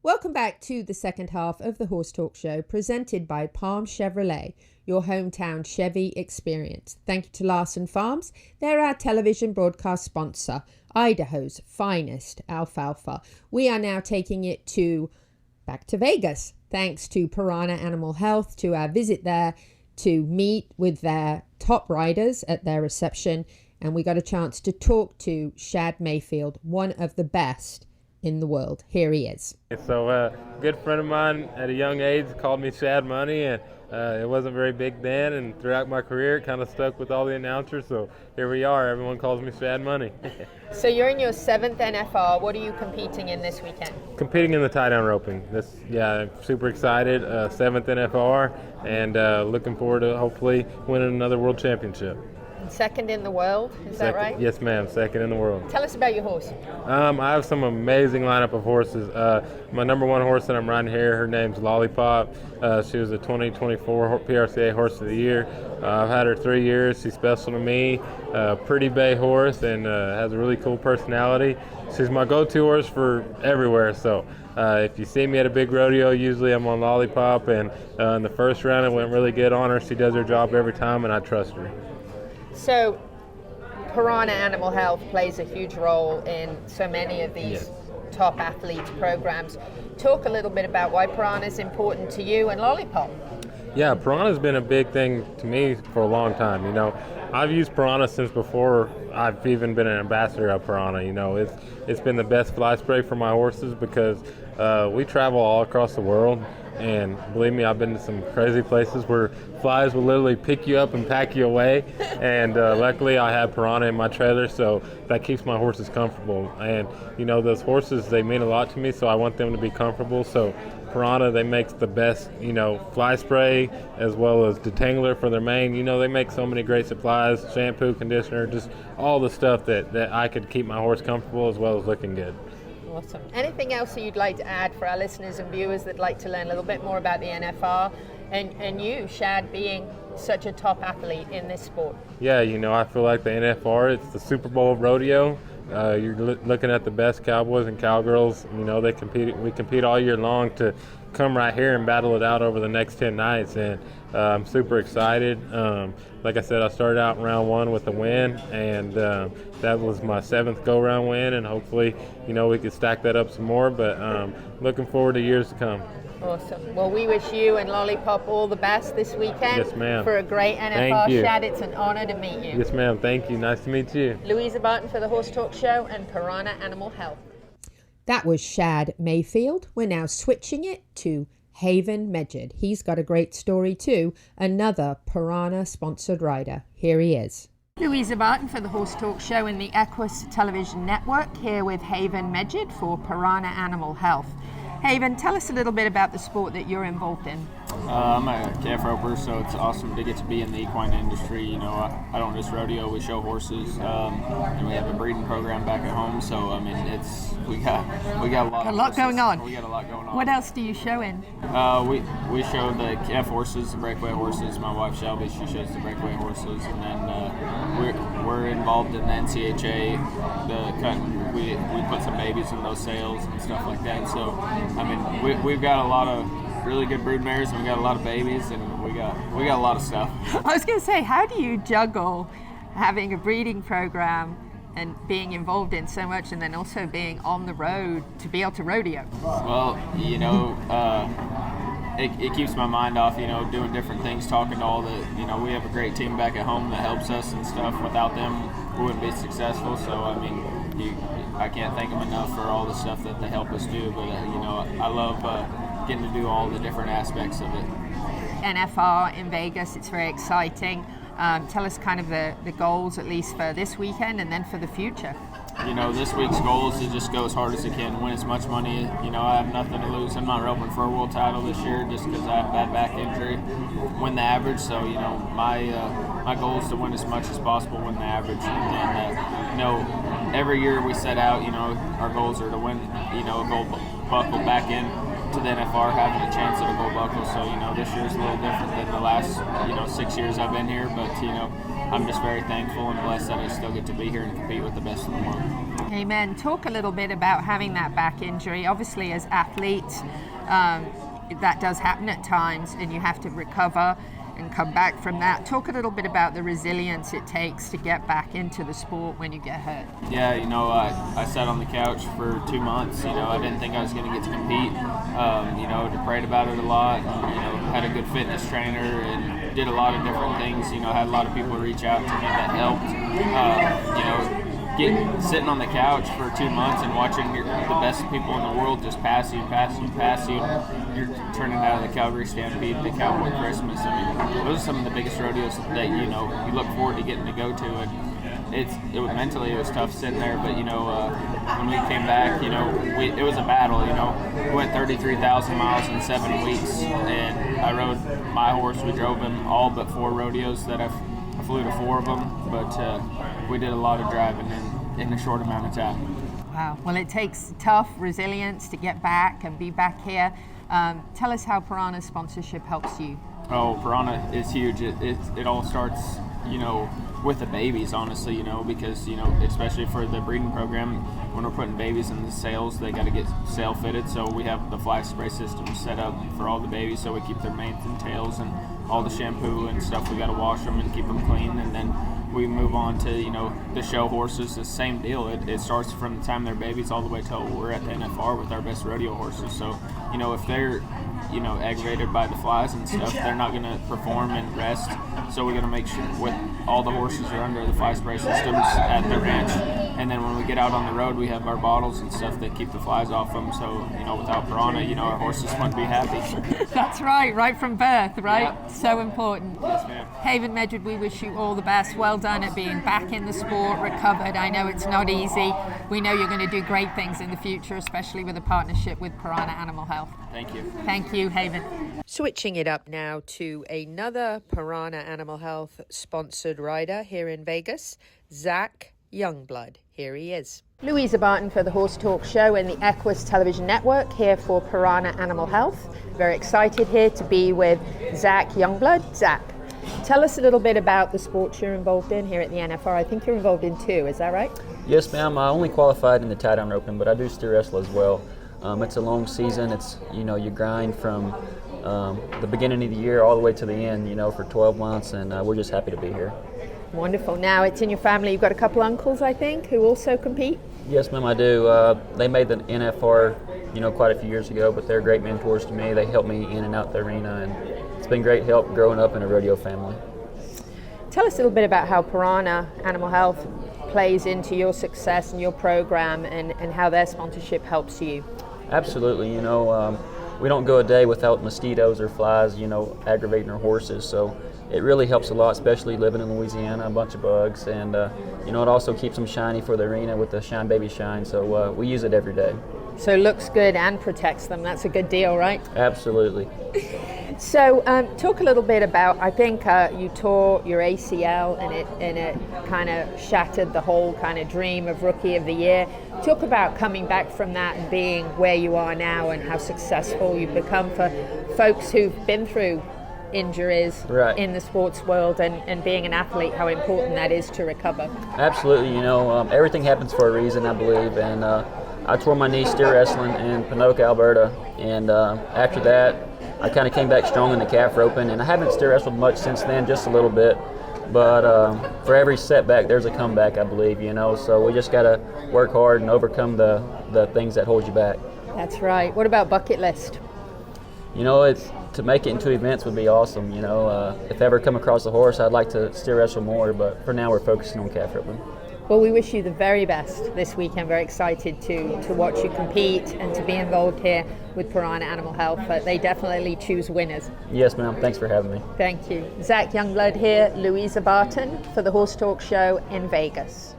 Welcome back to the second half of the Horse Talk Show, presented by Palm Chevrolet, your hometown Chevy experience. Thank you to Larson Farms. They're our television broadcast sponsor, Idaho's finest alfalfa. We are now taking it back to Vegas, thanks to Piranha Animal Health, to our visit there to meet with their top riders at their reception. And we got a chance to talk to Shad Mayfield, one of the best in the world. Here he is. So a good friend of mine at a young age called me Shad Money, and it wasn't very big then, and throughout my career it kind of stuck with all the announcers, so here we are. Everyone calls me Shad Money. So you're in your 7th NFR. What are you competing in this weekend? Competing in the tie-down roping. I'm super excited. 7th NFR, and looking forward to hopefully winning another world championship. Second in the world, is that right? Yes, ma'am, second in the world. Tell us about your horse. I have some amazing lineup of horses. My number one horse that I'm riding here, her name's Lollipop. She was the 2024 PRCA Horse of the Year. I've had her 3 years. She's special to me. Pretty bay horse, and has a really cool personality. She's my go-to horse for everywhere. So if you see me at a big rodeo, usually I'm on Lollipop. And in the first round, it went really good on her. She does her job every time, and I trust her. So, Piranha Animal Health plays a huge role in so many of these top athletes programs. Talk a little bit about why Piranha is important to you and Lollipop. Yeah, Piranha's been a big thing to me for a long time. You know, I've used Piranha since before I've even been an ambassador of Piranha. You know, it's been the best fly spray for my horses because we travel all across the world. And believe me, I've been to some crazy places where flies will literally pick you up and pack you away. And luckily I have Piranha in my trailer, so that keeps my horses comfortable. And you know, those horses, they mean a lot to me, so I want them to be comfortable. So Piranha, they make the best, you know, fly spray as well as detangler for their mane. You know, they make so many great supplies, shampoo, conditioner, just all the stuff that I could keep my horse comfortable as well as looking good. Awesome. Anything else that you'd like to add for our listeners and viewers that'd like to learn a little bit more about the NFR and you, Shad, being such a top athlete in this sport? Yeah, you know, I feel like the NFR, it's the Super Bowl of rodeo. You're looking at the best cowboys and cowgirls. You know, we compete all year long to come right here and battle it out over the next 10 nights. And I'm super excited. Like I said, I started out in round 1 with a win, and that was my 7th go-round win, and hopefully, we could stack that up some more, but looking forward to years to come. Awesome. Well, we wish you and Lollipop all the best this weekend. Yes, ma'am. For a great NFR Thank you. Shad. It's an honor to meet you. Yes, ma'am. Thank you. Nice to meet you. Louisa Barton for the Horse Talk Show and Piranha Animal Health. That was Shad Mayfield. We're now switching it to Haven Medjid. He's got a great story too. Another Piranha sponsored rider. Here he is. Louisa Barton for the Horse Talk Show and the Equus Television Network, here with Haven Medjid for Piranha Animal Health. Haven, tell us a little bit about the sport that you're involved in. I'm a calf roper, so it's awesome to get to be in the equine industry. I don't just rodeo, we show horses, and we have a breeding program back at home. So we got a lot going on. We got a lot going on. What else do you show in? We show the calf horses, the breakaway horses. My wife Shelby, she shows the breakaway horses, and then we're involved in the NCHA. We put some babies in those sales and stuff like that. So we've got a lot of really good brood mares, and we got a lot of babies, and we got a lot of stuff. I was going to say, how do you juggle having a breeding program and being involved in so much, and then also being on the road to be able to rodeo? Well, it keeps my mind off, doing different things, talking to all the, we have a great team back at home that helps us and stuff. Without them, we wouldn't be successful. So, I can't thank them enough for all the stuff that they help us do. But, I love getting to do all the different aspects of it. NFR in Vegas, it's very exciting. Tell us kind of the goals, at least for this weekend and then for the future. This week's goal is to just go as hard as I can, win as much money. I have nothing to lose. I'm not roping for a world title this year just because I have a bad back injury. Win the average, so my goal is to win as much as possible, win the average. And every year we set out, our goals are to win, a gold buckle back in to the NFR, having a chance at a gold buckle. So this year's a little different than the last 6 years I've been here, but I'm just very thankful and blessed that I still get to be here and compete with the best in the world. Amen. Talk a little bit about having that back injury. Obviously, as athletes, that does happen at times, and you have to recover and come back from that. Talk a little bit about the resilience it takes to get back into the sport when you get hurt. Yeah, I sat on the couch for 2 months. I didn't think I was going to get to compete. Prayed about it a lot. Had a good fitness trainer and did a lot of different things. Had a lot of people reach out to me that helped. Sitting on the couch for 2 months and watching the best people in the world just pass you. You're turning out of the Calgary Stampede to Cowboy Christmas. Those are some of the biggest rodeos that you look forward to getting to go to. And mentally it was tough sitting there, but when we came back, it was a battle. We went 33,000 miles in 7 weeks, and I rode my horse. We drove him all but 4 rodeos that I flew to 4 of them, but we did a lot of driving in a short amount of time. Wow. Well, it takes tough resilience to get back and be back here. Tell us how Piranha sponsorship helps you. Oh, Piranha is huge. It all starts, with the babies, honestly, because, especially for the breeding program, when we're putting babies in the sales, they got to get sale fitted. So we have the fly spray system set up for all the babies, so we keep their manes and tails and all the shampoo and stuff. We got to wash them and keep them clean, and then we move on to, the show horses. The same deal. It starts from the time they're babies all the way till we're at the NFR with our best rodeo horses. So, if they're, aggravated by the flies and stuff, they're not going to perform and rest. So we're going to make sure with all the horses are under the fly spray systems at the ranch. And then when we get out on the road, we have our bottles and stuff that keep the flies off them. So, without Piranha, our horses wouldn't be happy. That's right from birth, right? Yeah. So important. Yes, ma'am. Haven Medjid, we wish you all the best. Well done at being back in the sport, recovered. I know it's not easy. We know you're going to do great things in the future, especially with a partnership with Piranha Animal Health. Thank you. Thank you, Haven. Switching it up now to another Piranha Animal Health sponsored rider here in Vegas, Zach Youngblood. Here he is. Louisa Barton for the Horse Talk Show and the Equus Television Network, here for Piranha Animal Health. Very excited here to be with Zach Youngblood. Zach, tell us a little bit about the sports you're involved in here at the NFR. I think you're involved in 2, is that right? Yes, ma'am. I only qualified in the tie-down roping, but I do steer wrestle as well. It's a long season. It's, you grind from the beginning of the year all the way to the end, for 12 months, and we're just happy to be here. Wonderful. Now it's in your family. You've got a couple uncles, I think, who also compete? Yes, ma'am, I do. They made the NFR, quite a few years ago, but they're great mentors to me. They help me in and out the arena, and it's been great help growing up in a rodeo family. Tell us a little bit about how Piranha Animal Health plays into your success and your program, and how their sponsorship helps you. Absolutely. We don't go a day without mosquitoes or flies, aggravating our horses. So it really helps a lot, especially living in Louisiana, a bunch of bugs. And, it also keeps them shiny for the arena with the Shine Baby Shine. So we use it every day. So it looks good and protects them. That's a good deal, right? Absolutely. So talk a little bit about, I think you tore your ACL and it kind of shattered the whole kind of dream of Rookie of the Year. Talk about coming back from that and being where you are now and how successful you've become for folks who've been through injuries in the sports world, and being an athlete, how important that is to recover. Absolutely. Everything happens for a reason, I believe. And I tore my knee steer wrestling in Pinoca, Alberta. And after that, I kind of came back strong in the calf roping, and I haven't steer wrestled much since then, just a little bit. But for every setback, there's a comeback, I believe, so we just got to work hard and overcome the things that hold you back. That's right. What about bucket list? It's to make it into events would be awesome. If I ever come across a horse, I'd like to steer wrestle more, but for now we're focusing on calf roping. Well, we wish you the very best this weekend. Very excited to watch you compete and to be involved here with Piranha Animal Health. But they definitely choose winners. Yes, ma'am. Thanks for having me. Thank you. Zach Youngblood here, Louisa Barton for the Horse Talk Show in Vegas.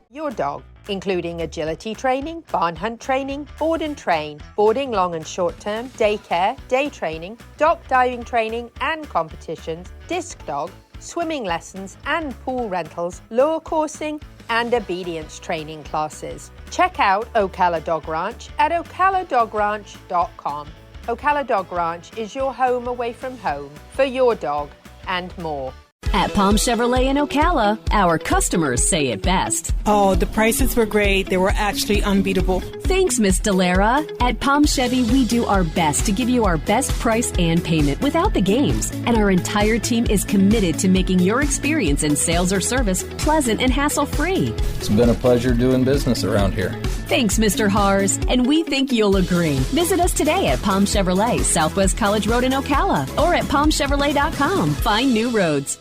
Your dog, including agility training, barn hunt training, board and train, boarding long and short term, daycare, day training, dock diving training and competitions, disc dog, swimming lessons and pool rentals, lure coursing, and obedience training classes. Check out Ocala Dog Ranch at ocaladogranch.com. Ocala Dog Ranch is your home away from home for your dog and more. At Palm Chevrolet in Ocala, our customers say it best. Oh, the prices were great. They were actually unbeatable. Thanks, Miss Delara. At Palm Chevy, we do our best to give you our best price and payment without the games. And our entire team is committed to making your experience in sales or service pleasant and hassle-free. It's been a pleasure doing business around here. Thanks, Mr. Hars, and we think you'll agree. Visit us today at Palm Chevrolet, Southwest College Road in Ocala, or at palmchevrolet.com. Find new roads.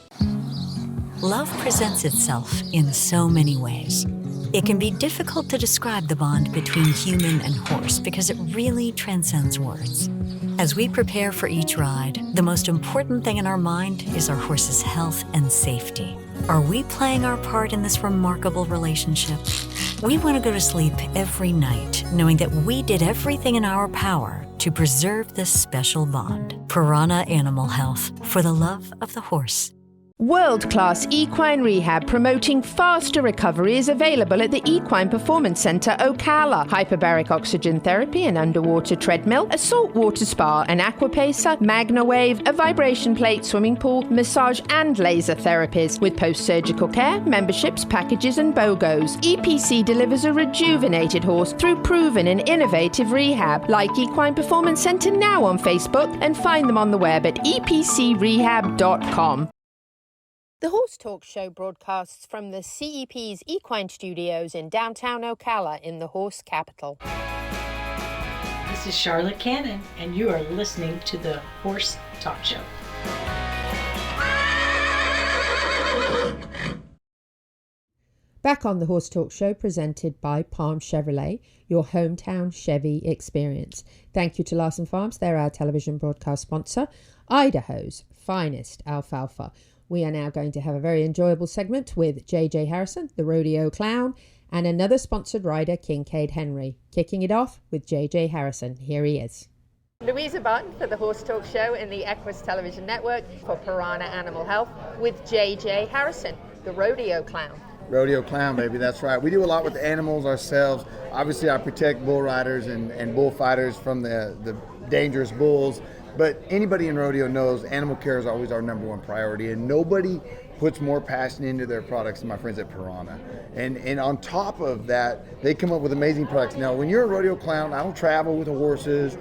Love presents itself in so many ways. It can be difficult to describe the bond between human and horse because it really transcends words. As we prepare for each ride, the most important thing in our mind is our horse's health and safety. Are we playing our part in this remarkable relationship? We want to go to sleep every night knowing that we did everything in our power to preserve this special bond. Piranha Animal Health, for the love of the horse. World-class equine rehab promoting faster recovery is available at the Equine Performance Center Ocala. Hyperbaric oxygen therapy, an underwater treadmill, a saltwater spa, an aquapacer, MagnaWave, a vibration plate, swimming pool, massage and laser therapies. With post-surgical care, memberships, packages and BOGOs, EPC delivers a rejuvenated horse through proven and innovative rehab. Like Equine Performance Center now on Facebook and find them on the web at epcrehab.com. The Horse Talk Show broadcasts from the CEP's Equine Studios in downtown Ocala in the horse capital. This is Charlotte Cannon, and you are listening to the Horse Talk Show. Back on the Horse Talk Show presented by Palm Chevrolet, your hometown Chevy experience. Thank you to Larson Farms, they're our television broadcast sponsor. Idaho's finest alfalfa. We are now going to have a very enjoyable segment with JJ Harrison, the rodeo clown, and another sponsored rider, Kincaid Henry. Kicking it off with JJ Harrison. Here he is. Louisa Barton for the Horse Talk Show in the Equus Television Network for Piranha Animal Health with JJ Harrison, the rodeo clown. Rodeo clown, baby, that's right. We do a lot with the animals ourselves. Obviously, I protect bull riders and bullfighters from the dangerous bulls. But anybody in rodeo knows animal care is always our number one priority, and nobody puts more passion into their products than my friends at Piranha. And on top of that, they come up with amazing products. Now, when you're a rodeo clown, I don't travel with the horses.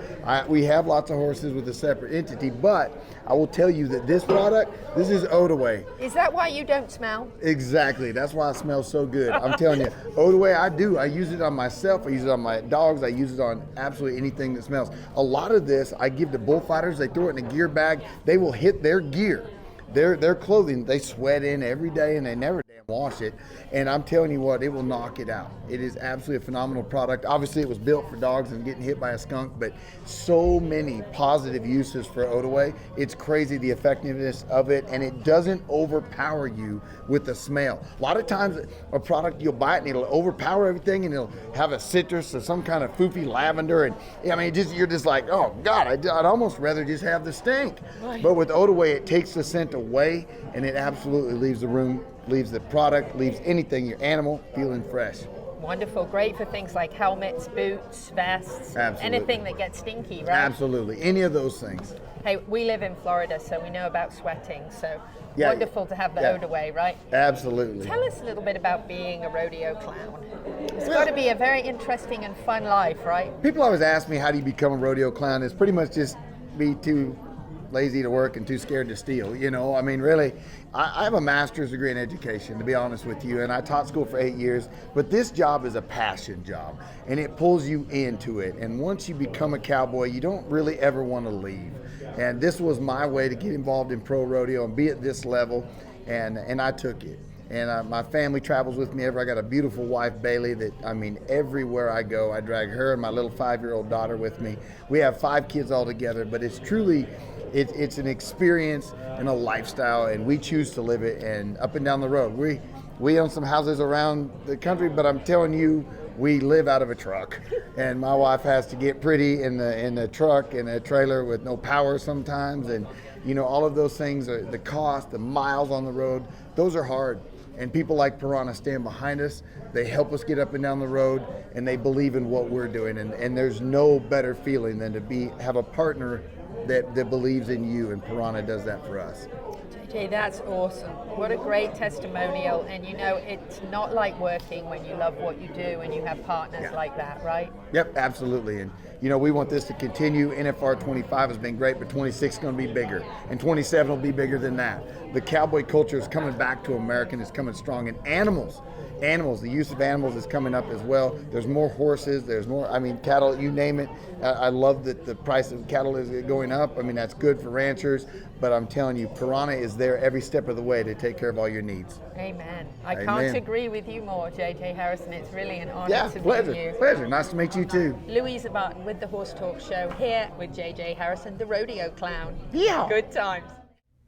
We have lots of horses with a separate entity, but I will tell you that this product, this is Odaway. Is that why you don't smell? Exactly. That's why it smells so good. I'm telling you, Odaway, I use it on myself. I use it on my dogs. I use it on absolutely anything that smells. A lot of this I give to bullfighters. They throw it in a gear bag. They will hit their gear. Their clothing, they sweat in every day and they never damn wash it. And I'm telling you what, it will knock it out. It is absolutely a phenomenal product. Obviously, it was built for dogs and getting hit by a skunk, but so many positive uses for Odaway. It's crazy the effectiveness of it, and it doesn't overpower you with the smell. A lot of times, a product, you'll buy it and it'll overpower everything, and it'll have a citrus or some kind of foofy lavender. And I mean, you're just like, oh God, I'd almost rather just have the stink. Right. But with Odaway, it takes the scent away, and it absolutely leaves the room, leaves the product, leaves anything, your animal, feeling fresh. Wonderful. Great for things like helmets, boots, vests, Absolutely. anything that gets stinky, right? Absolutely. Any of those things. Hey, we live in Florida, so we know about sweating. So Yeah, wonderful to have the Odaway, right? Absolutely. Tell us a little bit about being a rodeo clown. It's got to be a very interesting and fun life, right? People always ask me, how do you become a rodeo clown? It's pretty much just be too lazy to work and too scared to steal. You know, I mean, really, I have a master's degree in education, to be honest with you, and I taught school for 8 years, but this job is a passion job, and it pulls you into it. And once you become a cowboy, you don't really ever want to leave. And this was my way to get involved in pro rodeo and be at this level, and I took it. And my family travels with me I got a beautiful wife, Bailey, that, I mean, everywhere I go, I drag her and my little 5-year-old daughter with me. We have 5 kids all together, but it's truly, it's an experience and a lifestyle, and we choose to live it. And up and down the road, we own some houses around the country, but I'm telling you, we live out of a truck. And my wife has to get pretty in the truck, in a trailer with no power sometimes. And, you know, all of those things, are the cost, the miles on the road, those are hard. And people like Piranha stand behind us. They help us get up and down the road, and they believe in what we're doing. And there's no better feeling than to have a partner that believes in you, and Piranha does that for us. JJ, that's awesome. What a great testimonial. And you know, it's not like working when you love what you do and you have partners like that, right? Yep, absolutely. And you know, we want this to continue. NFR 25 has been great, but 26 is going to be bigger, and 27 will be bigger than that. The cowboy culture is coming back to America, and it's coming strong. And animals, the use of animals is coming up as well. There's more horses, there's more, I mean, cattle, you name it. I love that the price of cattle is going up. I mean, that's good for ranchers, but I'm telling you, Piranha is there every step of the way to take care of all your needs. Amen. I Amen. Can't agree with you more, JJ Harrison. It's really an honor to meet you. Pleasure. Nice to meet you too. Louisa Barton with the Horse Talk Show, here with JJ Harrison, the rodeo clown. Yeah. Good times.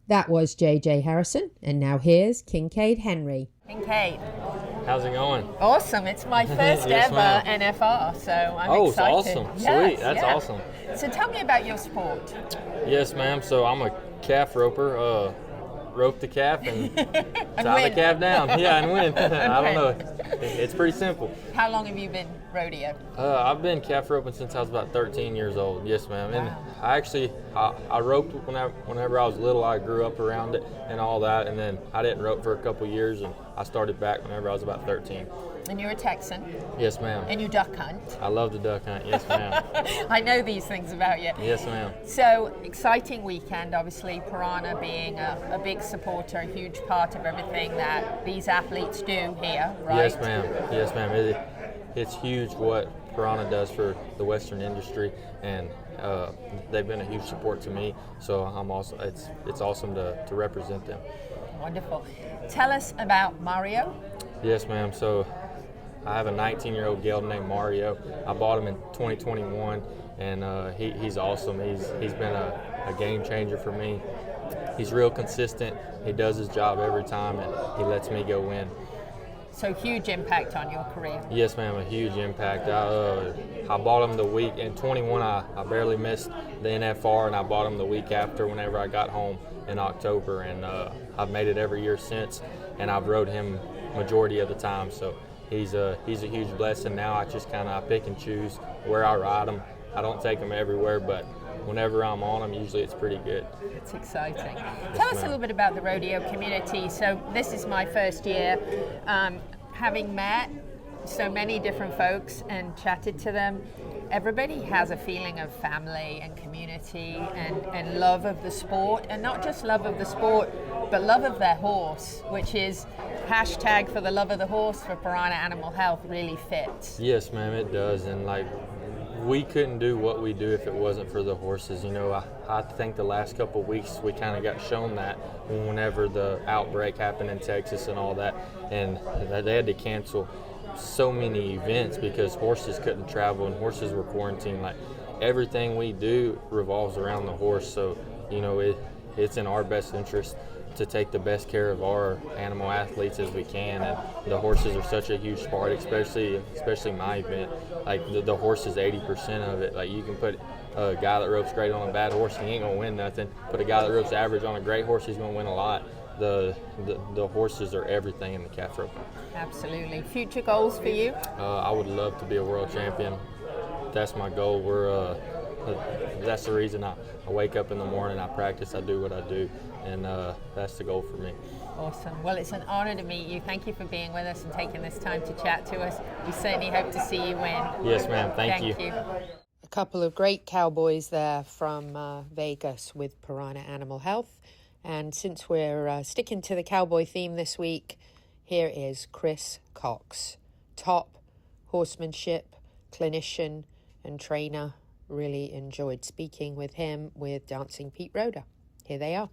That was JJ Harrison, and now here's Kincaid Henry. Kincaid. How's it going? Awesome. It's my first Yes, ever ma'am. NFR, so I'm excited. It's awesome. Yes, Sweet. That's yeah. awesome. So tell me about your sport. Yes, ma'am. So I'm a calf roper. Rope the calf and tie the calf down. Yeah, and win. I don't know. It's pretty simple. How long have you been rodeo? I've been calf roping since I was about 13 years old. Yes, ma'am. And I roped whenever I was little. I grew up around it and all that, and then I didn't rope for a couple years, and I started back whenever I was about 13. And you're a Texan. Yes, ma'am. And you duck hunt. I love to duck hunt. Yes, ma'am. I know these things about you. Yes, ma'am. So, exciting weekend, obviously, Piranha being a big supporter, a huge part of everything that these athletes do here, right? Yes, ma'am. Yes, ma'am. It's huge what Piranha does for the Western industry, and they've been a huge support to me. So I'm also it's awesome to represent them. Wonderful. Tell us about Mario. Yes, ma'am. So I have a 19-year-old gelding named Mario. I bought him in 2021, and he's awesome. He's been a game changer for me. He's real consistent. He does his job every time, and he lets me go win. So huge impact on your career. Yes, ma'am, a huge impact. I bought him the week in 21. I barely missed the NFR, and I bought him the week after whenever I got home in October, and I've made it every year since, and I've rode him majority of the time. So he's a huge blessing. Now I just kind of pick and choose where I ride him. I don't take him everywhere, but whenever I'm on them, usually it's pretty good. It's exciting. Tell us a little bit about the rodeo community. So this is my first year. Having met so many different folks and chatted to them, everybody has a feeling of family and community and love of the sport, and not just love of the sport, but love of their horse, which is hashtag for the love of the horse for Piranha Animal Health really fits. Yes, ma'am, it does. And like, we couldn't do what we do if it wasn't for the horses. You know, I think the last couple of weeks we kind of got shown that whenever the outbreak happened in Texas and all that, and they had to cancel so many events because horses couldn't travel and horses were quarantined. Like, everything we do revolves around the horse. So, you know, it's in our best interest to take the best care of our animal athletes as we can, and the horses are such a huge part, especially my event. Like, the horse is 80% of it. Like, you can put a guy that ropes great on a bad horse, he ain't gonna win nothing. Put a guy that ropes average on a great horse, he's gonna win a lot. The horses are everything in the calf roping. Absolutely. Future goals for you? I would love to be a world champion. That's my goal. That's the reason I wake up in the morning, I practice, I do what I do, and that's the goal for me. Awesome. Well, it's an honor to meet you. Thank you for being with us and taking this time to chat to us. We certainly hope to see you win. Yes, ma'am. Thank you. A couple of great cowboys there from Vegas with Piranha Animal Health. And since we're sticking to the cowboy theme this week, here is Chris Cox, top horsemanship, clinician and trainer. Really enjoyed speaking with him with Dancing Pete Rhoda. Here they are.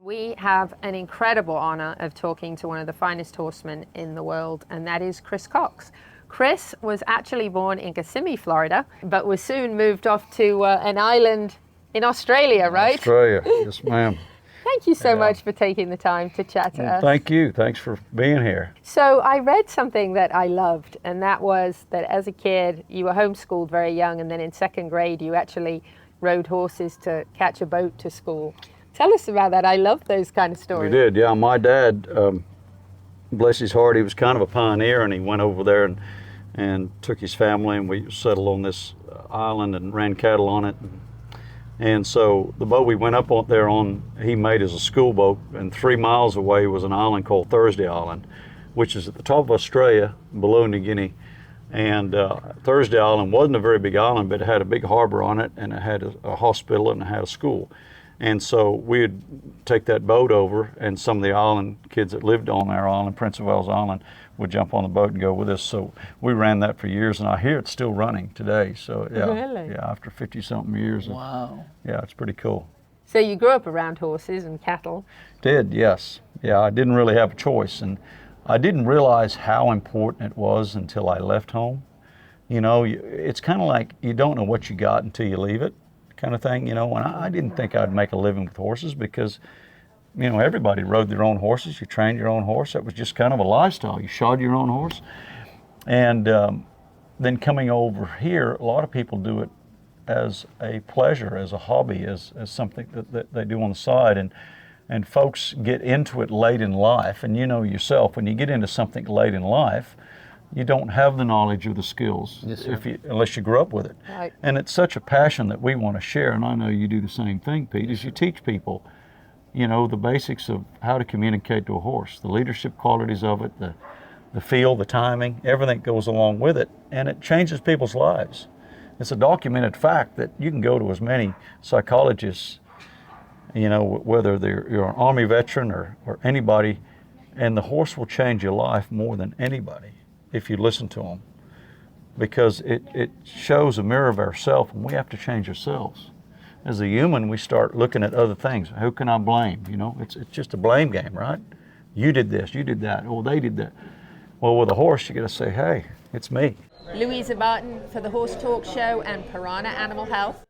We have an incredible honor of talking to one of the finest horsemen in the world, and that is Chris Cox. Chris was actually born in Kissimmee, Florida, but was soon moved off to an island in Australia, right? Australia, yes ma'am. Thank you so much for taking the time to chat to us. Thank you. Thanks for being here. So I read something that I loved, and that was that as a kid, you were homeschooled very young, and then in second grade, you actually rode horses to catch a boat to school. Tell us about that. I love those kind of stories. We did, yeah. My dad, bless his heart, he was kind of a pioneer, and he went over there and took his family, and we settled on this island and ran cattle on it. And so the boat we went up on there on, he made as a school boat, and 3 miles away was an island called Thursday Island, which is at the top of Australia, below New Guinea. And Thursday Island wasn't a very big island, but it had a big harbor on it, and it had a hospital, and it had a school. And so we'd take that boat over, and some of the island kids that lived on our island, Prince of Wales Island, would jump on the boat and go with us. So we ran that for years, and I hear it's still running today. So yeah, really? Yeah, after 50-something years. Wow. Yeah, it's pretty cool. So you grew up around horses and cattle? Did, yes. Yeah, I didn't really have a choice, and I didn't realize how important it was until I left home. You know, it's kind of like you don't know what you got until you leave it, kind of thing. You know, and I didn't think I'd make a living with horses because, you know, everybody rode their own horses. You trained your own horse. That was just kind of a lifestyle. You shod your own horse. And then coming over here, a lot of people do it as a pleasure, as a hobby, as something that they do on the side. And folks get into it late in life. And you know yourself, when you get into something late in life, you don't have the knowledge or the skills unless you grew up with it. Right. And it's such a passion that we want to share. And I know you do the same thing, Pete, is you teach people, you know, the basics of how to communicate to a horse, the leadership qualities of it, the feel, the timing, everything goes along with it, and it changes people's lives. It's a documented fact that you can go to as many psychologists, you know, whether you're an Army veteran or anybody, and the horse will change your life more than anybody if you listen to them, because it shows a mirror of ourselves, and we have to change ourselves. As a human, we start looking at other things. Who can I blame? You know, it's just a blame game, right? You did this, you did that, oh, they did that. Well, with a horse, you got to say, hey, it's me. Louisa Barton for the Horse Talk Show and Piranha Animal Health.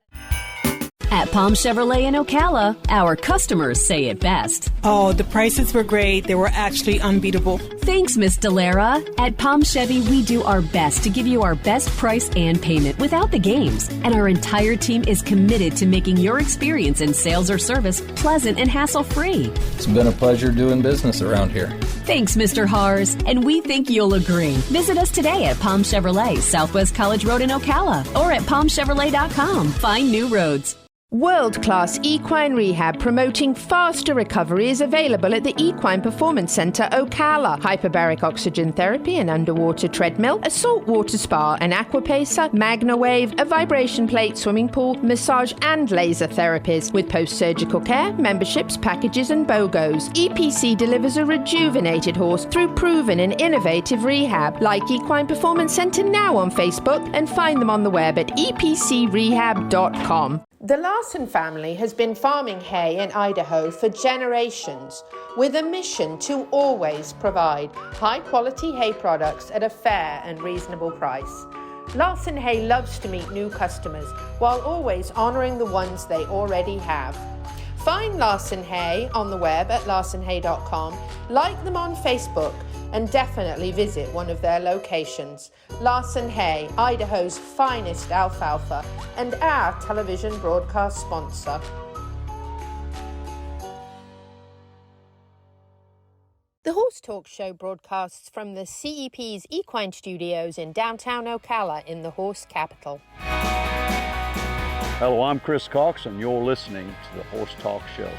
At Palm Chevrolet in Ocala, our customers say it best. Oh, the prices were great. They were actually unbeatable. Thanks, Miss Delara. At Palm Chevy, we do our best to give you our best price and payment without the games. And our entire team is committed to making your experience in sales or service pleasant and hassle-free. It's been a pleasure doing business around here. Thanks, Mr. Hars, and we think you'll agree. Visit us today at Palm Chevrolet, Southwest College Road in Ocala, or at palmchevrolet.com. Find new roads. World-class equine rehab promoting faster recovery is available at the Equine Performance Centre Ocala. Hyperbaric oxygen therapy, an underwater treadmill, a saltwater spa, an aquapacer, Magna Wave, a vibration plate, swimming pool, massage and laser therapies. With post-surgical care, memberships, packages and BOGOs. EPC delivers a rejuvenated horse through proven and innovative rehab. Like Equine Performance Centre now on Facebook and find them on the web at epcrehab.com. The Larson family has been farming hay in Idaho for generations with a mission to always provide high-quality hay products at a fair and reasonable price. Larson Hay loves to meet new customers while always honouring the ones they already have. Find Larson Hay on the web at larsonhay.com, like them on Facebook, and definitely visit one of their locations. Larson Hay, Idaho's finest alfalfa, and our television broadcast sponsor. The Horse Talk Show broadcasts from the CEP's Equine Studios in downtown Ocala in the horse capital. Hello, I'm Chris Cox, and you're listening to the Horse Talk Show.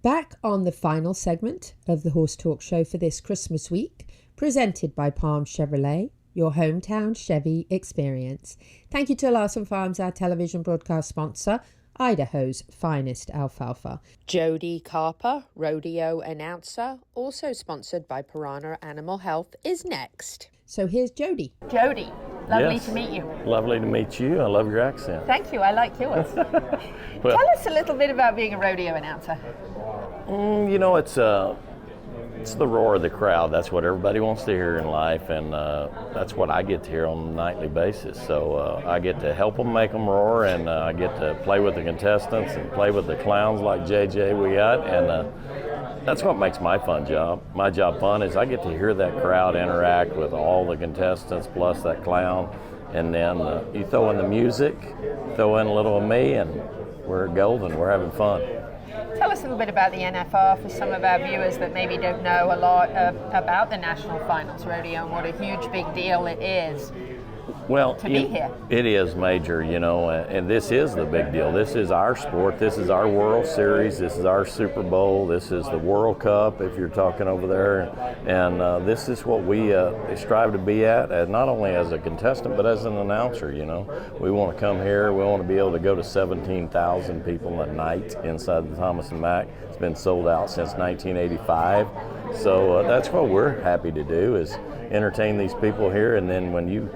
Back on the final segment of the Horse Talk Show for this Christmas week, presented by Palm Chevrolet, your hometown Chevy experience. Thank you to Larson Farms, our television broadcast sponsor, Idaho's finest alfalfa. Jody Carper, rodeo announcer, also sponsored by Piranha Animal Health, is next. So here's Jody. Jody, lovely to meet you. Lovely to meet you. I love your accent. Thank you, I like yours. Well, Tell us a little bit about being a rodeo announcer. you know, it's the roar of the crowd. That's what everybody wants to hear in life, and that's what I get to hear on a nightly basis. So I get to help them make them roar, and I get to play with the contestants and play with the clowns like JJ we got, and that's what makes my job fun is I get to hear that crowd interact with all the contestants plus that clown, and then you throw in the music, throw in a little of me, and we're golden. We're having fun. Tell us a little bit about the NFR for some of our viewers that maybe don't know a lot about the National Finals Rodeo and what a huge big deal it is. Well, to be here. It is major, and this is the big deal. This is our sport. This is our World Series. This is our Super Bowl. This is the World Cup, if you're talking over there. And this is what we strive to be at, not only as a contestant, but as an announcer, We want to come here. We want to be able to go to 17,000 people a night inside the Thomas & Mack. It's been sold out since 1985. So that's what we're happy to do, is entertain these people here. And then when you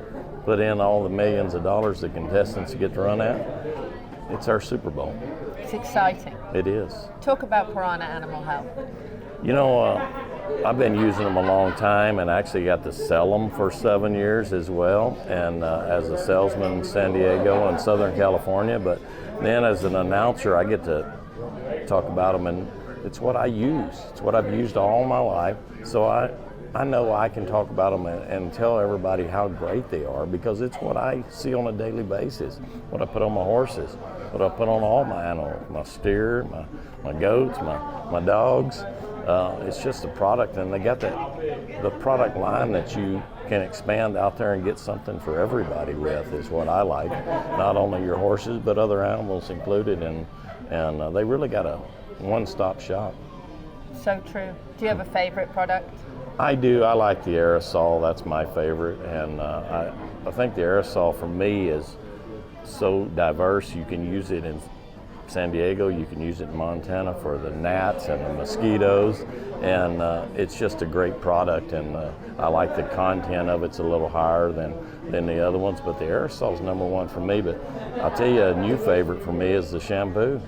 put in all the millions of dollars the contestants get to run at, it's our Super Bowl. It's exciting. It is. Talk about Piranha Animal Health. I've been using them a long time and actually got to sell them for 7 years as well, and as a salesman in San Diego and Southern California, but then as an announcer I get to talk about them, and it's what I use. It's what I've used all my life, so I know I can talk about them and tell everybody how great they are, because it's what I see on a daily basis, what I put on my horses, what I put on all my animals, my steer, my goats, my dogs. It's just a product, and they got the product line that you can expand out there and get something for everybody with, is what I like. Not only your horses, but other animals included, and they really got a one-stop shop. So true. Do you have a favorite product? I do. I like the aerosol. That's my favorite, and I think the aerosol for me is so diverse. You can use it in San Diego, you can use it in Montana for the gnats and the mosquitoes, and it's just a great product, and I like the content of it's a little higher than the other ones, but the aerosol's number one for me. But I'll tell you, a new favorite for me is the shampoo.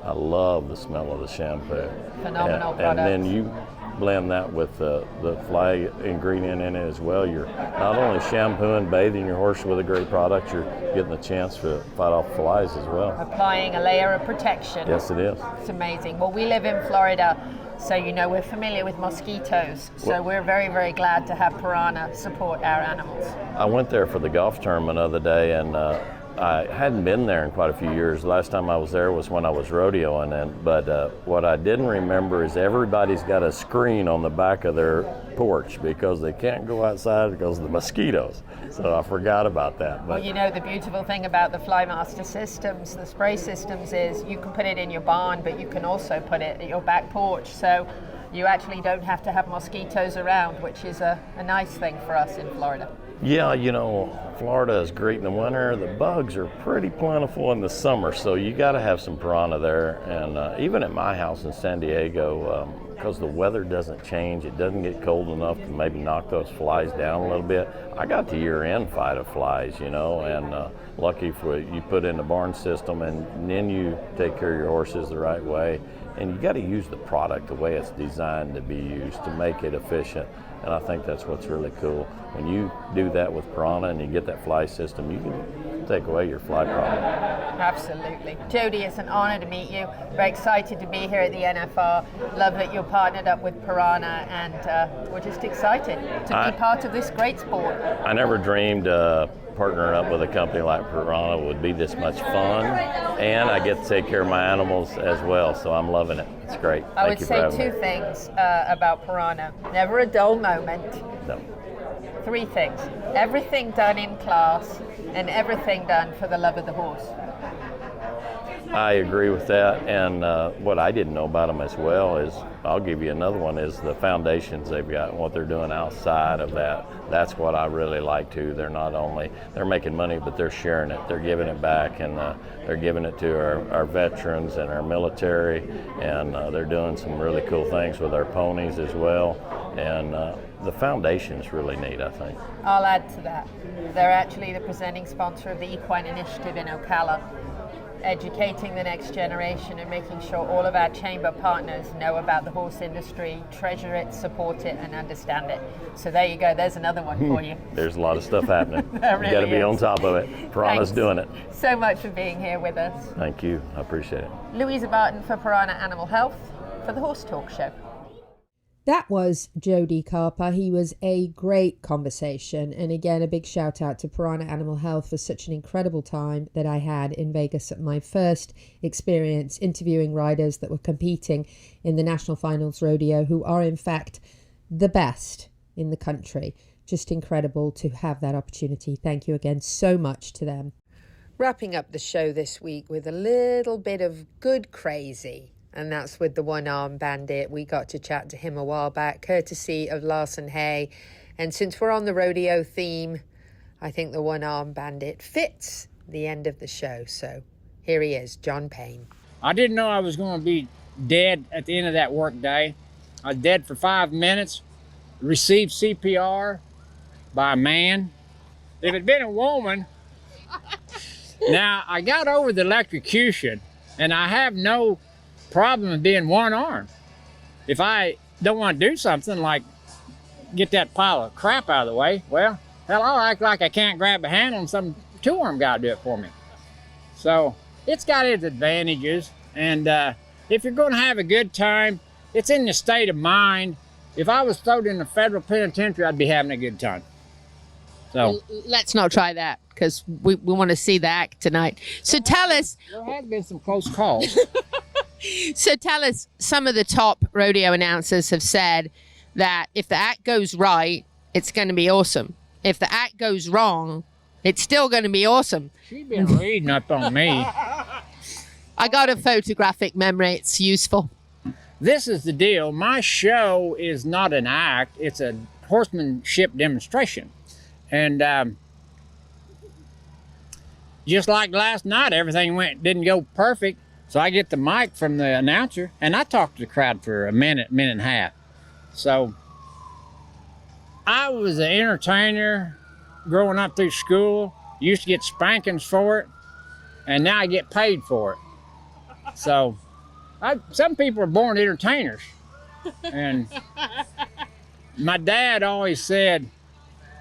I love the smell of the shampoo. Phenomenal product. And then you blend that with the fly ingredient in it as well. You're not only shampooing, bathing your horse with a great product, you're getting the chance to fight off flies as well. Applying a layer of protection. Yes, it is. It's amazing. Well, we live in Florida, so we're familiar with mosquitoes. So we're very, very glad to have Piranha support our animals. I went there for the golf tournament the other day, and I hadn't been there in quite a few years. Last time I was there was when I was rodeoing, but what I didn't remember is everybody's got a screen on the back of their porch because they can't go outside because of the mosquitoes. So I forgot about that. Well, you know, the beautiful thing about the Flymaster systems, the spray systems, is you can put it in your barn, but you can also put it at your back porch. So you actually don't have to have mosquitoes around, which is a nice thing for us in Florida. Yeah, you know, Florida is great in the winter. The bugs are pretty plentiful in the summer, so you got to have some piranha there. And even at my house in San Diego, because the weather doesn't change, it doesn't get cold enough to maybe knock those flies down a little bit. I got the year-end fight of flies, you know, and lucky for you put in the barn system, and then you take care of your horses the right way. And you got to use the product the way it's designed to be used to make it efficient. And I think that's what's really cool. When you do that with piranha and you get that fly system, you can take away your fly problem. Absolutely. Jody, it's an honor to meet you. Very excited to be here at the NFR. Love that you're partnered up with Piranha, and we're just excited to be part of this great sport. I never dreamed partnering up with a company like Piranha would be this much fun, and I get to take care of my animals as well, so I'm loving it. It's great. I would say two things about Piranha. Never a dull moment. No. Three things. Everything done in class and everything done for the love of the horse. I agree with that, and what I didn't know about them as well is, I'll give you another one, is the foundations they've got and what they're doing outside of that. That's what I really like too. They're not only, they're making money, but they're sharing it. They're giving it back, and they're giving it to our veterans and our military, and they're doing some really cool things with our ponies as well. And the foundation's really neat, I think. I'll add to that. They're actually the presenting sponsor of the Equine Initiative in Ocala, educating the next generation and making sure all of our chamber partners know about the horse industry, treasure it, support it, and understand it. So there you go, there's another one for you. There's a lot of stuff happening. Really You got to be on top of it. Piranha's doing it. So much for being here with us. Thank you, I appreciate it. Louisa Barton for Piranha Animal Health for the Horse Talk Show. That was Jody Carper. He was a great conversation. And again, a big shout out to Piranha Animal Health for such an incredible time that I had in Vegas at my first experience interviewing riders that were competing in the National Finals Rodeo, who are in fact the best in the country. Just incredible to have that opportunity. Thank you again so much to them. Wrapping up the show this week with a little bit of good crazy. And that's with the one-arm bandit. We got to chat to him a while back, courtesy of Larson Hay. And since we're on the rodeo theme, I think the one-arm bandit fits the end of the show. So here he is, John Payne. I didn't know I was going to be dead at the end of that work day. I was dead for 5 minutes, received CPR by a man. If it had been a woman, now I got over the electrocution, and I have no problem with being one arm. If I don't want to do something like get that pile of crap out of the way, well, hell, I'll act like I can't grab a handle and some two-arm guy do it for me. So it's got its advantages, and if you're going to have a good time, it's in the state of mind. If I was thrown in the federal penitentiary, I'd be having a good time. So let's not try that, because we want to see the act tonight. So tell us. There has been some close calls. So tell us, some of the top rodeo announcers have said that if the act goes right, it's going to be awesome. If the act goes wrong, it's still going to be awesome. She's been reading up on me. I got a photographic memory. It's useful. This is the deal. My show is not an act. It's a horsemanship demonstration. And just like last night, everything didn't go perfect. So I get the mic from the announcer, and I talk to the crowd for a minute and a half. So I was an entertainer growing up through school. Used to get spankings for it, and now I get paid for it. So some people are born entertainers. And my dad always said,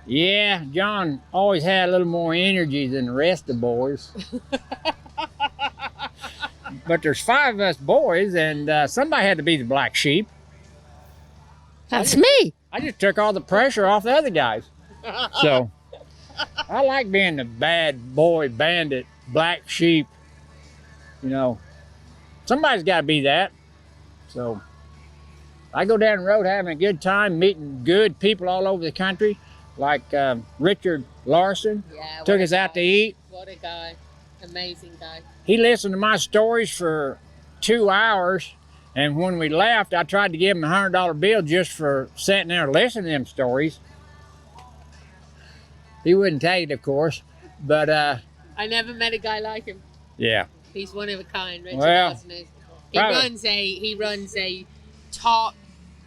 yeah, John always had a little more energy than the rest of the boys. But there's 5 of us boys, and somebody had to be the black sheep. That's me. I just took all the pressure off the other guys. So I like being the bad boy bandit, black sheep. You know, somebody's got to be that. So I go down the road having a good time, meeting good people all over the country, like Richard Larson. Yeah, took us out to eat. What a guy. Amazing guy. He listened to my stories for 2 hours, and when we left, I tried to give him a $100 bill just for sitting there listening to them stories. He wouldn't take it, of course, but I never met a guy like him. yeah. He's one of a kind. Richard Well, Larson is. probably. He runs a top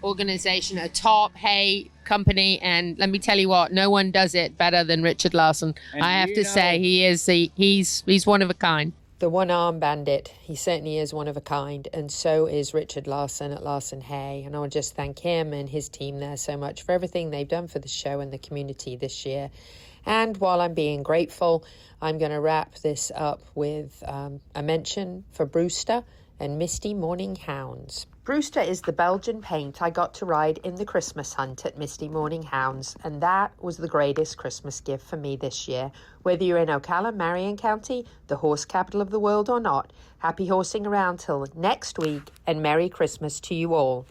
organization, a top hay company, and let me tell you what, no one does it better than Richard Larson. And I have you to know- say he's one of a kind. The one-arm bandit, he certainly is one of a kind, and so is Richard Larson at Larson Hay. And I want to just thank him and his team there so much for everything they've done for the show and the community this year. And while I'm being grateful, I'm going to wrap this up with a mention for Brewster and Misty Morning Hounds. Brewster is the Belgian paint I got to ride in the Christmas hunt at Misty Morning Hounds, and that was the greatest Christmas gift for me this year. Whether you're in Ocala, Marion County, the horse capital of the world or not, happy horsing around till next week, and Merry Christmas to you all.